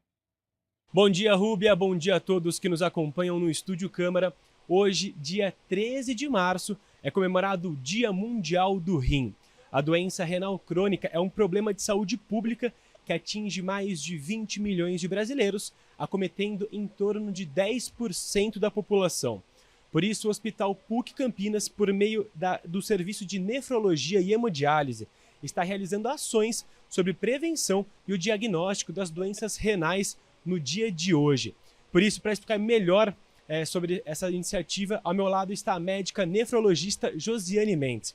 Bom dia, Rúbia, bom dia a todos que nos acompanham no Estúdio Câmara. Hoje, dia 13 de março, é comemorado o Dia Mundial do Rim. A doença renal crônica é um problema de saúde pública que atinge mais de 20 milhões de brasileiros, acometendo em torno de 10% da população. Por isso, o Hospital PUC Campinas, por meio do Serviço de Nefrologia e Hemodiálise, está realizando ações sobre prevenção e o diagnóstico das doenças renais no dia de hoje. Por isso, para explicar melhor sobre essa iniciativa, ao meu lado está a médica nefrologista Josiane Mendes.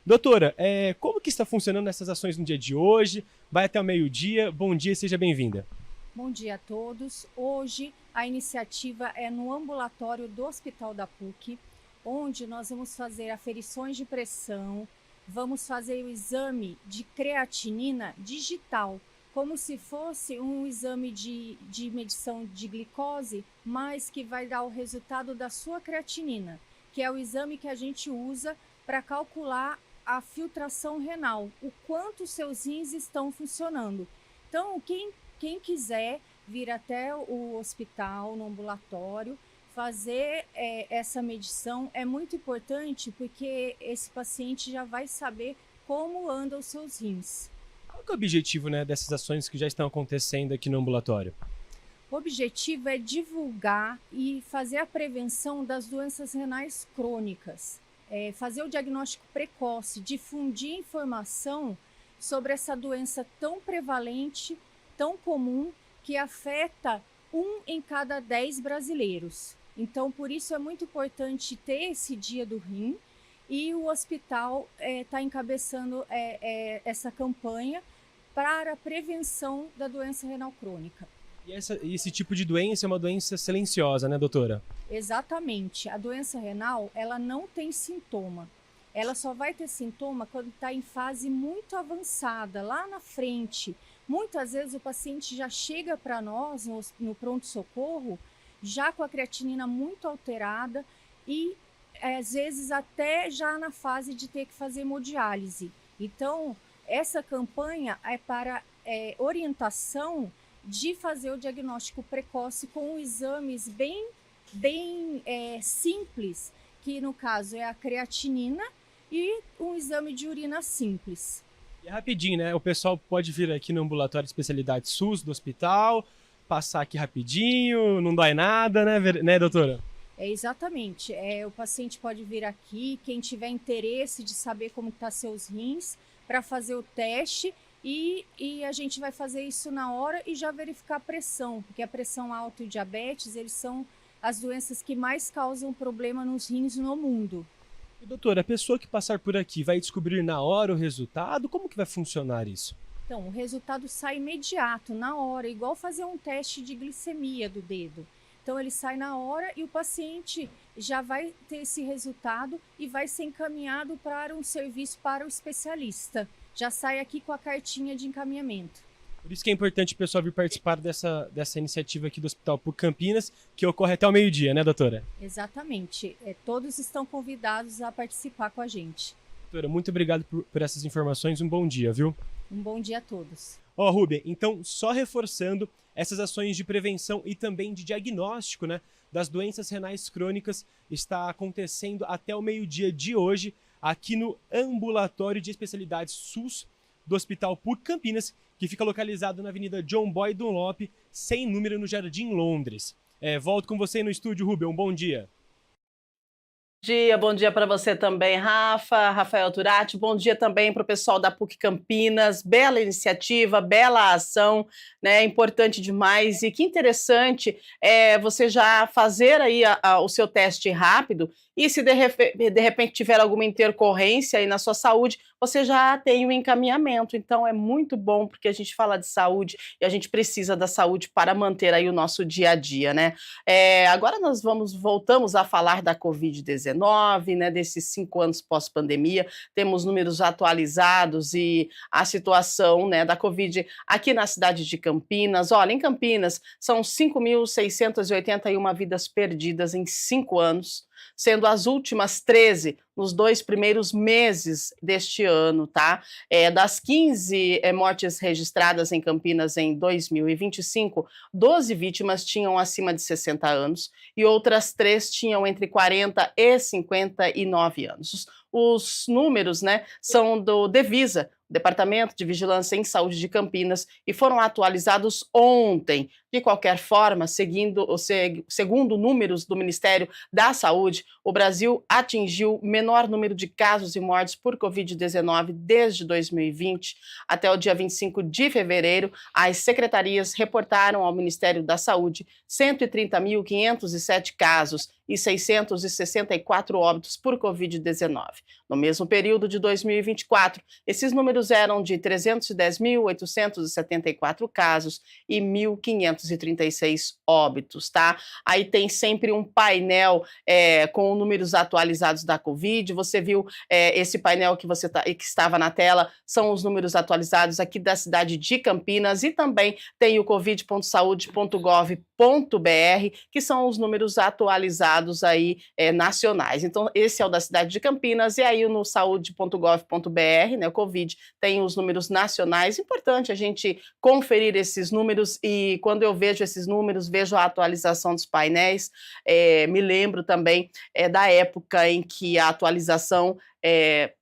Doutora, como que está funcionando essas ações no dia de hoje? Vai até o meio-dia. Bom dia, seja bem-vinda. Bom dia a todos. Hoje a iniciativa é no ambulatório do Hospital da PUC, onde nós vamos fazer aferições de pressão, vamos fazer o exame de creatinina digital, como se fosse um exame de medição de glicose, mas que vai dar o resultado da sua creatinina, que é o exame que a gente usa para calcular a filtração renal, o quanto seus rins estão funcionando. Então, quem quiser vir até o hospital, no ambulatório, fazer essa medição é muito importante, porque esse paciente já vai saber como andam os seus rins. Qual que é o objetivo, né, dessas ações que já estão acontecendo aqui no ambulatório? O objetivo é divulgar e fazer a prevenção das doenças renais crônicas. Fazer o diagnóstico precoce, difundir informação sobre essa doença tão prevalente, tão comum, que afeta 1 em cada 10 brasileiros. Então, por isso é muito importante ter esse dia do rim, e o hospital está encabeçando essa campanha para a prevenção da doença renal crônica. E esse tipo de doença é uma doença silenciosa, né, doutora? Exatamente. A doença renal, ela não tem sintoma. Ela só vai ter sintoma quando está em fase muito avançada, lá na frente, Muitas vezes o paciente já chega para nós no pronto-socorro já com a creatinina muito alterada e às vezes até já na fase de ter que fazer hemodiálise. Então, essa campanha é para orientação de fazer o diagnóstico precoce com exames bem simples, que no caso é a creatinina e um exame de urina simples. E é rapidinho, né? O pessoal pode vir aqui no ambulatório de especialidade SUS do hospital, passar aqui rapidinho, não dói nada, né, doutora? Exatamente. O paciente pode vir aqui, quem tiver interesse de saber como estão seus rins, para fazer o teste e a gente vai fazer isso na hora e já verificar a pressão, porque a pressão alta e o diabetes, eles são as doenças que mais causam problema nos rins no mundo. E, doutora, a pessoa que passar por aqui vai descobrir na hora o resultado? Como que vai funcionar isso? Então, o resultado sai imediato, na hora, igual fazer um teste de glicemia do dedo. Então, ele sai na hora e o paciente já vai ter esse resultado e vai ser encaminhado para um serviço para o especialista. Já sai aqui com a cartinha de encaminhamento. Por isso que é importante o pessoal vir participar dessa iniciativa aqui do Hospital PUC Campinas, que ocorre até o meio-dia, né, doutora? Exatamente. Todos estão convidados a participar com a gente. Doutora, muito obrigado por essas informações. Um bom dia, viu? Um bom dia a todos. Rubem, então, só reforçando, essas ações de prevenção e também de diagnóstico, né, das doenças renais crônicas está acontecendo até o meio-dia de hoje, aqui no Ambulatório de Especialidades SUS do Hospital PUC Campinas, que fica localizado na Avenida John Boy Dunlop, sem número, no Jardim Londres. Volto com você no estúdio, Rubem. Um bom dia. Bom dia para você também, Rafael Turati. Bom dia também para o pessoal da PUC Campinas. Bela iniciativa, bela ação, né? Importante demais. E que interessante você já fazer aí o seu teste rápido e se de repente tiver alguma intercorrência aí na sua saúde, você já tem um encaminhamento. Então é muito bom, porque a gente fala de saúde e a gente precisa da saúde para manter aí o nosso dia a dia, né? Agora nós voltamos a falar da Covid-19, né? Desses 5 anos pós-pandemia, temos números atualizados e a situação, né, da Covid aqui na cidade de Campinas. Olha, em Campinas são 5.681 vidas perdidas em 5 anos, sendo as últimas 13 nos 2 primeiros meses deste ano, tá? Das 15 mortes registradas em Campinas em 2025, 12 vítimas tinham acima de 60 anos e outras 3 tinham entre 40 e 59 anos. Os números, né, são do Devisa, Departamento de Vigilância em Saúde de Campinas, e foram atualizados ontem. De qualquer forma, segundo números do Ministério da Saúde, o Brasil atingiu o menor número de casos e mortes por Covid-19 desde 2020. Até o dia 25 de fevereiro, as secretarias reportaram ao Ministério da Saúde 130.507 casos e 664 óbitos por Covid-19. No mesmo período de 2024, esses números eram de 310.874 casos e 1.536 óbitos, tá? Aí tem sempre um painel com números atualizados da Covid. Você viu esse painel que que estava na tela, são os números atualizados aqui da cidade de Campinas, e também tem o covid.saude.gov.br, que são os números atualizados aí nacionais. Então, esse é o da cidade de Campinas, e aí no saude.gov.br, né, o Covid, tem os números nacionais. Importante a gente conferir esses números, e quando eu vejo esses números, vejo a atualização dos painéis, me lembro também da época em que a atualização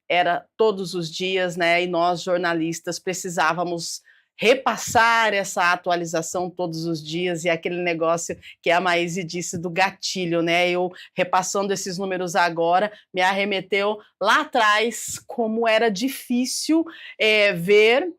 era todos os dias, né, e nós, jornalistas, precisávamos repassar essa atualização todos os dias, e aquele negócio que a Maíse disse do gatilho, né? Eu repassando esses números agora, me arremeteu lá atrás como era difícil ver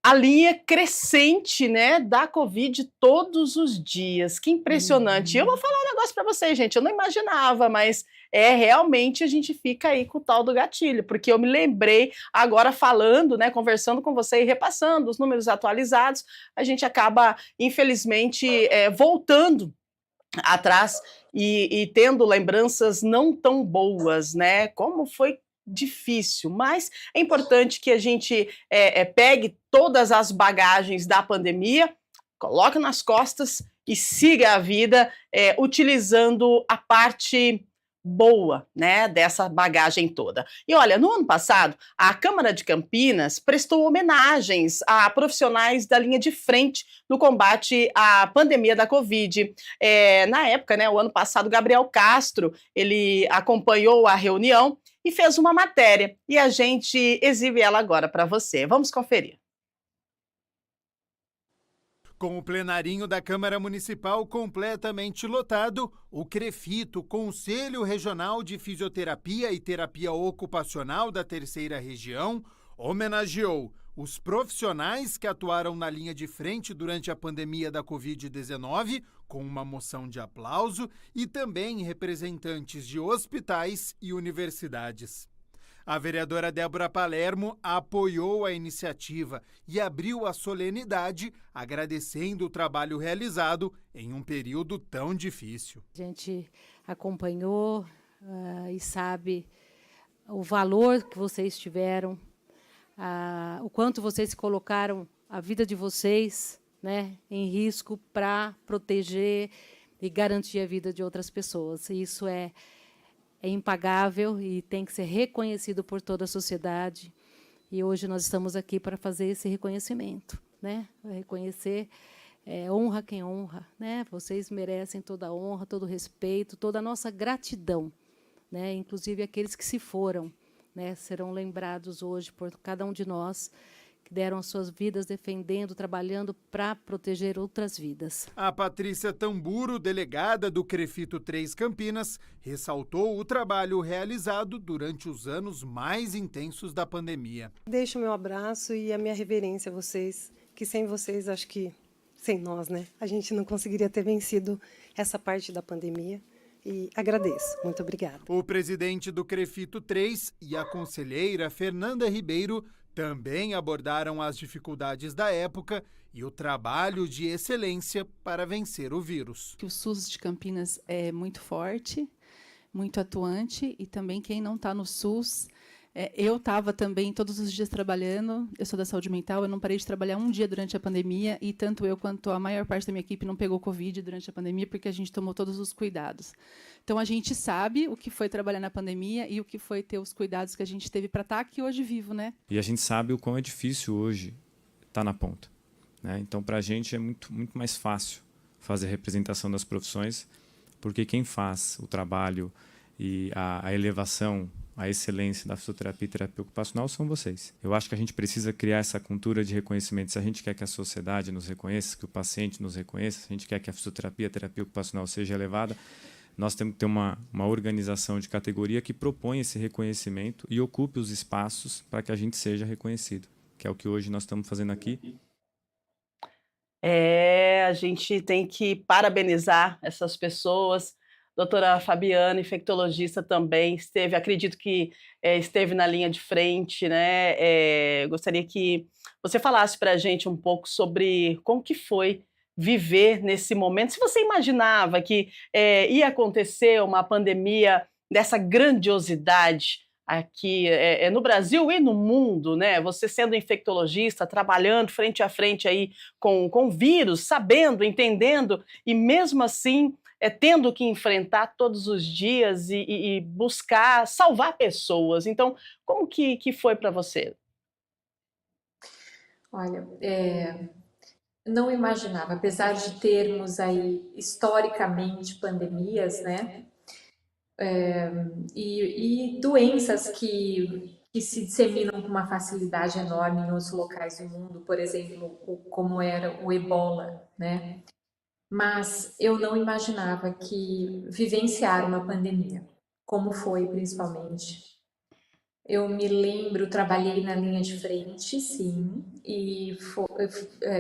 a linha crescente, né, da Covid todos os dias. Que impressionante. Eu vou falar um negócio para vocês, gente, eu não imaginava, mas realmente a gente fica aí com o tal do gatilho, porque eu me lembrei agora falando, né, conversando com você e repassando os números atualizados, a gente acaba, infelizmente, voltando atrás e tendo lembranças não tão boas, né, como foi difícil, mas é importante que a gente pegue todas as bagagens da pandemia, coloque nas costas e siga a vida utilizando a parte boa, né, dessa bagagem toda. E olha, no ano passado, a Câmara de Campinas prestou homenagens a profissionais da linha de frente no combate à pandemia da Covid. Na época, né, o ano passado, Gabriel Castro, ele acompanhou a reunião e fez uma matéria, e a gente exibe ela agora para você. Vamos conferir. Com o plenarinho da Câmara Municipal completamente lotado, o CREFITO, Conselho Regional de Fisioterapia e Terapia Ocupacional da Terceira Região, homenageou os profissionais que atuaram na linha de frente durante a pandemia da Covid-19, com uma moção de aplauso, e também representantes de hospitais e universidades. A vereadora Débora Palermo apoiou a iniciativa e abriu a solenidade, agradecendo o trabalho realizado em um período tão difícil. A gente acompanhou e sabe o valor que vocês tiveram, o quanto vocês colocaram a vida de vocês, né, em risco para proteger e garantir a vida de outras pessoas. Isso é impagável e tem que ser reconhecido por toda a sociedade. E hoje nós estamos aqui para fazer esse reconhecimento, né? Reconhecer, honra quem honra, né? Vocês merecem toda a honra, todo o respeito, toda a nossa gratidão, né? Inclusive aqueles que se foram, né? Serão lembrados hoje por cada um de nós que deram as suas vidas defendendo, trabalhando para proteger outras vidas. A Patrícia Tamburo, delegada do CREFITO 3 Campinas, ressaltou o trabalho realizado durante os anos mais intensos da pandemia. Deixo o meu abraço e a minha reverência a vocês, que sem vocês, acho que sem nós, né, a gente não conseguiria ter vencido essa parte da pandemia. E agradeço. Muito obrigada. O presidente do CREFITO 3 e a conselheira Fernanda Ribeiro também abordaram as dificuldades da época e o trabalho de excelência para vencer o vírus. O SUS de Campinas é muito forte, muito atuante, e também quem não está no SUS, eu estava também todos os dias trabalhando, eu sou da saúde mental, eu não parei de trabalhar um dia durante a pandemia, e tanto eu quanto a maior parte da minha equipe não pegou Covid durante a pandemia, porque a gente tomou todos os cuidados. Então, a gente sabe o que foi trabalhar na pandemia e o que foi ter os cuidados que a gente teve para estar aqui hoje vivo, né? E a gente sabe o quão é difícil hoje estar na ponta, né? Então, para a gente é muito mais fácil fazer a representação das profissões, porque quem faz o trabalho e a elevação, a excelência da fisioterapia e terapia ocupacional são vocês. Eu acho que a gente precisa criar essa cultura de reconhecimento. Se a gente quer que a sociedade nos reconheça, que o paciente nos reconheça, se a gente quer que a fisioterapia e a terapia ocupacional seja elevada, nós temos que ter uma organização de categoria que propõe esse reconhecimento e ocupe os espaços para que a gente seja reconhecido, que é o que hoje nós estamos fazendo aqui. A gente tem que parabenizar essas pessoas. Doutora Fabiana, infectologista também, acredito que esteve na linha de frente, né? Gostaria que você falasse para a gente um pouco sobre como que foi viver nesse momento. Se você imaginava que ia acontecer uma pandemia dessa grandiosidade aqui no Brasil e no mundo, né? Você sendo infectologista, trabalhando frente a frente aí com vírus, sabendo, entendendo, e mesmo assim tendo que enfrentar todos os dias e buscar salvar pessoas. Então, como que foi para você? Olha, não imaginava, apesar de termos aí historicamente pandemias, né? E doenças que se disseminam com uma facilidade enorme em outros locais do mundo, por exemplo, como era o Ebola, né? Mas eu não imaginava que vivenciar uma pandemia, como foi principalmente. Eu me lembro, trabalhei na linha de frente, sim, e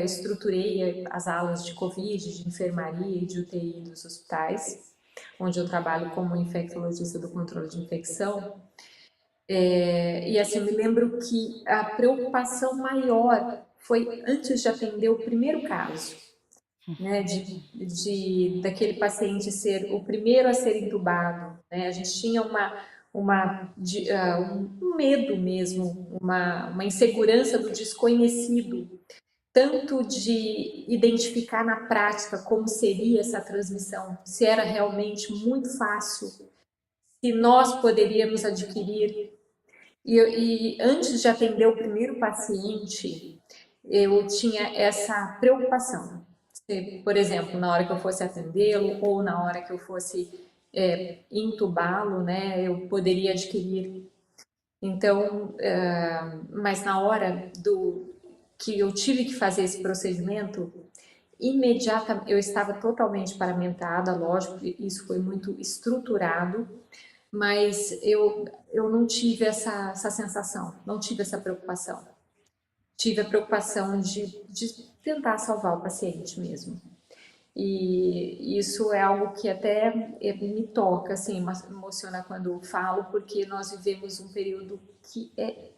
estruturei as alas de Covid, de enfermaria e de UTI dos hospitais, onde eu trabalho como infectologista do controle de infecção. E assim, eu me lembro que a preocupação maior foi antes de atender o primeiro caso, né, daquele paciente ser o primeiro a ser entubado, né? A gente tinha um medo mesmo, uma insegurança do desconhecido, tanto de identificar na prática como seria essa transmissão, se era realmente muito fácil, se nós poderíamos adquirir. E antes de atender o primeiro paciente, eu tinha essa preocupação. Por exemplo, na hora que eu fosse atendê-lo ou na hora que eu fosse intubá-lo, né, eu poderia adquirir. Então, mas na hora que eu tive que fazer esse procedimento, imediatamente eu estava totalmente paramentada, lógico, isso foi muito estruturado, mas eu não tive essa sensação, não tive essa preocupação. Tive a preocupação de tentar salvar o paciente mesmo. E isso é algo que até me toca, assim, me emociona quando falo, porque nós vivemos um período que é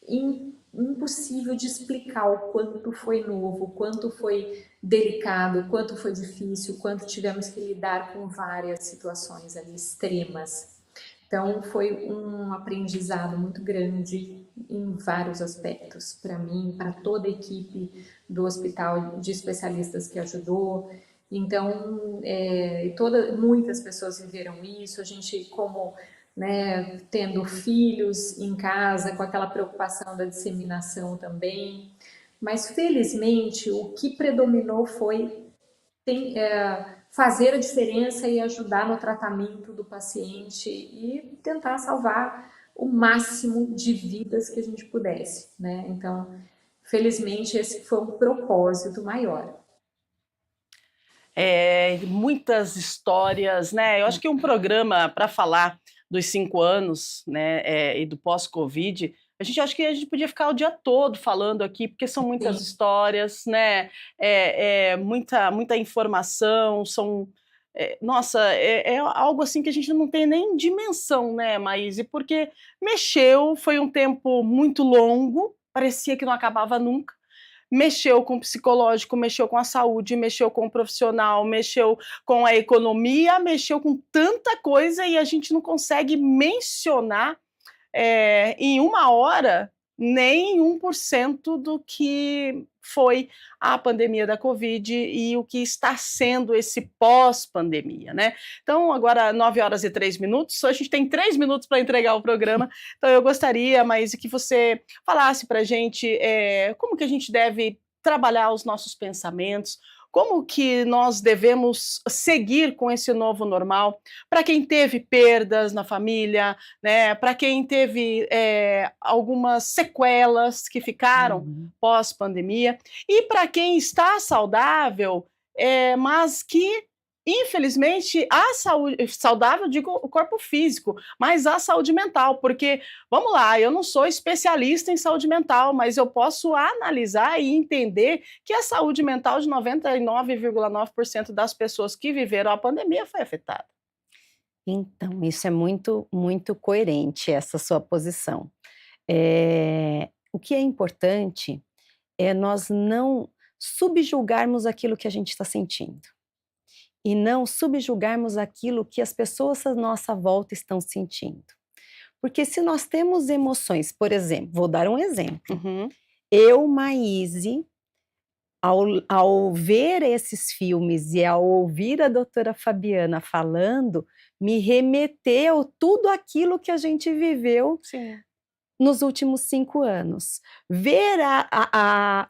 impossível de explicar o quanto foi novo, o quanto foi delicado, o quanto foi difícil, o quanto tivemos que lidar com várias situações ali extremas. Então, foi um aprendizado muito grande em vários aspectos, para mim, para toda a equipe do hospital de especialistas que ajudou. Então, muitas pessoas viveram isso, a gente como, né, tendo filhos em casa, com aquela preocupação da disseminação também. Mas, felizmente, o que predominou foi fazer a diferença e ajudar no tratamento do paciente e tentar salvar o máximo de vidas que a gente pudesse, né? Então, felizmente, esse foi um propósito maior. Muitas histórias, né? Eu acho que um programa para falar dos 5 anos, né, e do pós-Covid, acho que a gente podia ficar o dia todo falando aqui, porque são muitas histórias, né? Muita informação, nossa, é algo assim que a gente não tem nem dimensão, né, Maíse? Porque foi um tempo muito longo, parecia que não acabava nunca. Mexeu com o psicológico, mexeu com a saúde, mexeu com o profissional, mexeu com a economia, mexeu com tanta coisa e a gente não consegue mencionar em 1 hora nem 1% do que foi a pandemia da Covid e o que está sendo esse pós-pandemia, né? Então, agora 9h03, a gente tem 3 minutos para entregar o programa, então eu gostaria, Maíse, que você falasse para a gente como que a gente deve trabalhar os nossos pensamentos, como que nós devemos seguir com esse novo normal, para quem teve perdas na família, né, para quem teve algumas sequelas que ficaram pós-pandemia, e para quem está saudável, mas que, infelizmente, a saúde saudável, digo o corpo físico, mas a saúde mental, porque, vamos lá, eu não sou especialista em saúde mental, mas eu posso analisar e entender que a saúde mental de 99,9% das pessoas que viveram a pandemia foi afetada. Então, isso é muito, muito coerente, essa sua posição. O que é importante é nós não subjulgarmos aquilo que a gente está sentindo. E não subjugarmos aquilo que as pessoas à nossa volta estão sentindo. Porque se nós temos emoções, por exemplo, vou dar um exemplo. Eu, Maíse, ao ver esses filmes e ao ouvir a doutora Fabiana falando, me remeteu tudo aquilo que a gente viveu nos últimos 5 anos. Ver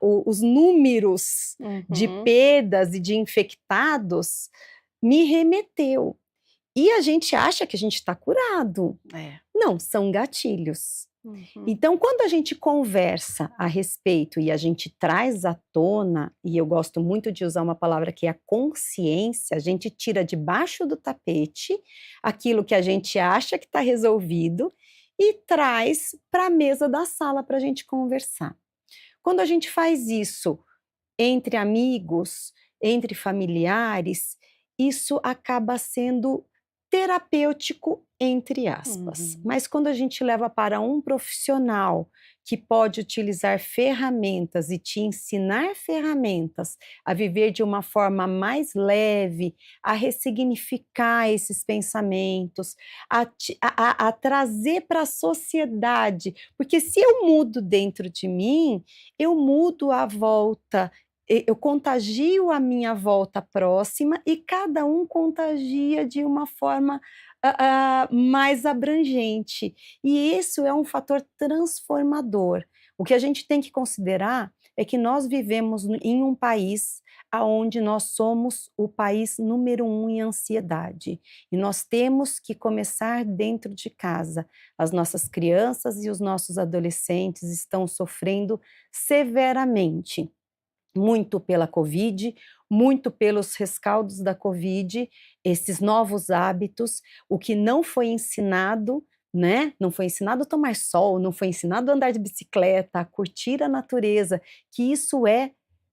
os números de perdas e de infectados me remeteu. E a gente acha que a gente está curado. Não, são gatilhos. Então, quando a gente conversa a respeito e a gente traz à tona, e eu gosto muito de usar uma palavra que é a consciência, a gente tira debaixo do tapete aquilo que a gente acha que está resolvido e traz para a mesa da sala para a gente conversar. Quando a gente faz isso entre amigos, entre familiares, isso acaba sendo terapêutico, entre aspas. Mas quando a gente leva para um profissional que pode utilizar ferramentas e te ensinar ferramentas a viver de uma forma mais leve, a ressignificar esses pensamentos, a trazer para a sociedade. Porque se eu mudo dentro de mim, eu mudo à volta, eu contagio a minha volta próxima e cada um contagia de uma forma mais abrangente. E isso é um fator transformador. O que a gente tem que considerar é que nós vivemos em um país onde nós somos o país número 1 em ansiedade. E nós temos que começar dentro de casa. As nossas crianças e os nossos adolescentes estão sofrendo severamente. Muito pela Covid, muito pelos rescaldos da Covid, esses novos hábitos, o que não foi ensinado, né? Não foi ensinado a tomar sol, não foi ensinado a andar de bicicleta, a curtir a natureza, que isso é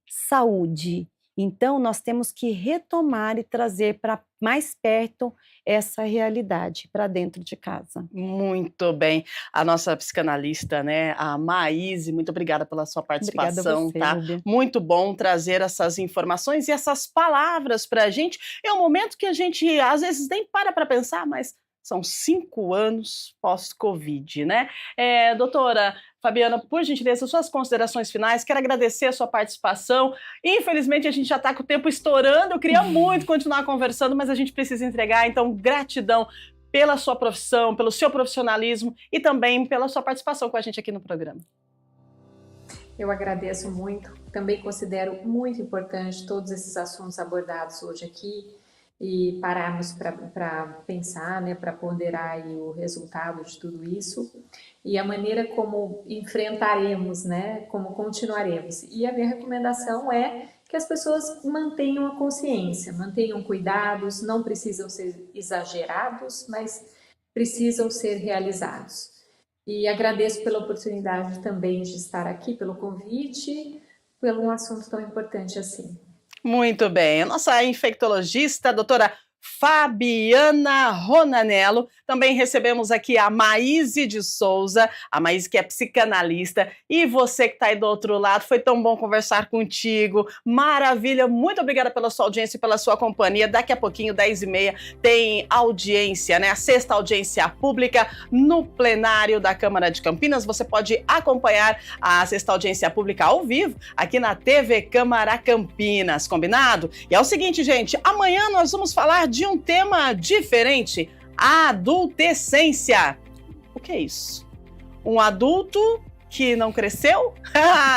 saúde. Então, nós temos que retomar e trazer para mais perto essa realidade, para dentro de casa. Muito bem. A nossa psicanalista, né, a Maíse, muito obrigada pela sua participação, Obrigada a você, tá? Rúbia. Muito bom trazer essas informações e essas palavras para a gente. É um momento que a gente, às vezes, nem para pensar, mas são 5 anos pós-Covid, né? Doutora Fabiana, por gentileza, suas considerações finais. Quero agradecer a sua participação. Infelizmente, a gente já está com o tempo estourando. Eu queria muito continuar conversando, mas a gente precisa entregar. Então, gratidão pela sua profissão, pelo seu profissionalismo e também pela sua participação com a gente aqui no programa. Eu agradeço muito. Também considero muito importante todos esses assuntos abordados hoje aqui e pararmos para pensar, né, para ponderar aí o resultado de tudo isso e a maneira como enfrentaremos, né, como continuaremos. E a minha recomendação é que as pessoas mantenham a consciência, mantenham cuidados, não precisam ser exagerados, mas precisam ser realizados. E agradeço pela oportunidade também de estar aqui, pelo convite, pelo um assunto tão importante assim. Muito bem. A nossa infectologista, a doutora Fabiana Ronanello. Também recebemos aqui a Maíse de Souza, a Maíse que é psicanalista. E você que está aí do outro lado, foi tão bom conversar contigo. Maravilha, muito obrigada pela sua audiência e pela sua companhia. Daqui a pouquinho, 10h30, tem audiência, né? A 6ª audiência pública no plenário da Câmara de Campinas. Você pode acompanhar a 6ª audiência pública ao vivo aqui na TV Câmara Campinas, combinado? E é o seguinte, gente, amanhã nós vamos falar de um tema diferente, a adultescência. O que é isso? Um adulto que não cresceu?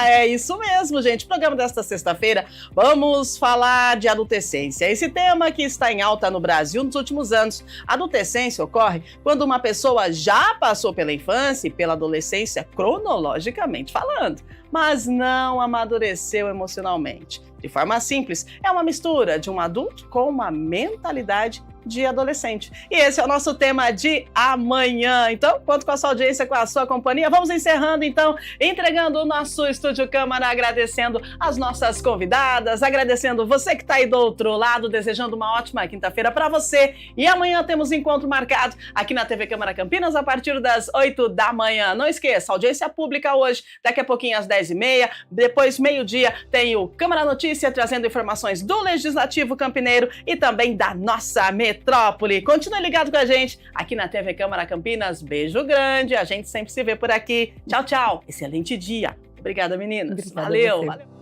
É isso mesmo, gente. Programa desta sexta-feira, vamos falar de adultescência. Esse tema que está em alta no Brasil nos últimos anos. A adultescência ocorre quando uma pessoa já passou pela infância e pela adolescência, cronologicamente falando, mas não amadureceu emocionalmente. De forma simples, é uma mistura de um adulto com uma mentalidade de adolescente. E esse é o nosso tema de amanhã. Então, conto com a sua audiência, com a sua companhia. Vamos encerrando, então, entregando o nosso Estúdio Câmara, agradecendo as nossas convidadas, agradecendo você que está aí do outro lado, desejando uma ótima quinta-feira para você. E amanhã temos encontro marcado aqui na TV Câmara Campinas a partir das 8 da manhã. Não esqueça, audiência pública hoje, daqui a pouquinho às 10h30. Depois, meio-dia, tem o Câmara Notícia, trazendo informações do Legislativo Campineiro e também da nossa metrópole. Continue ligado com a gente aqui na TV Câmara Campinas. Beijo grande, a gente sempre se vê por aqui. Tchau, tchau. Excelente dia. Obrigada, meninas. Obrigada, valeu. valeu.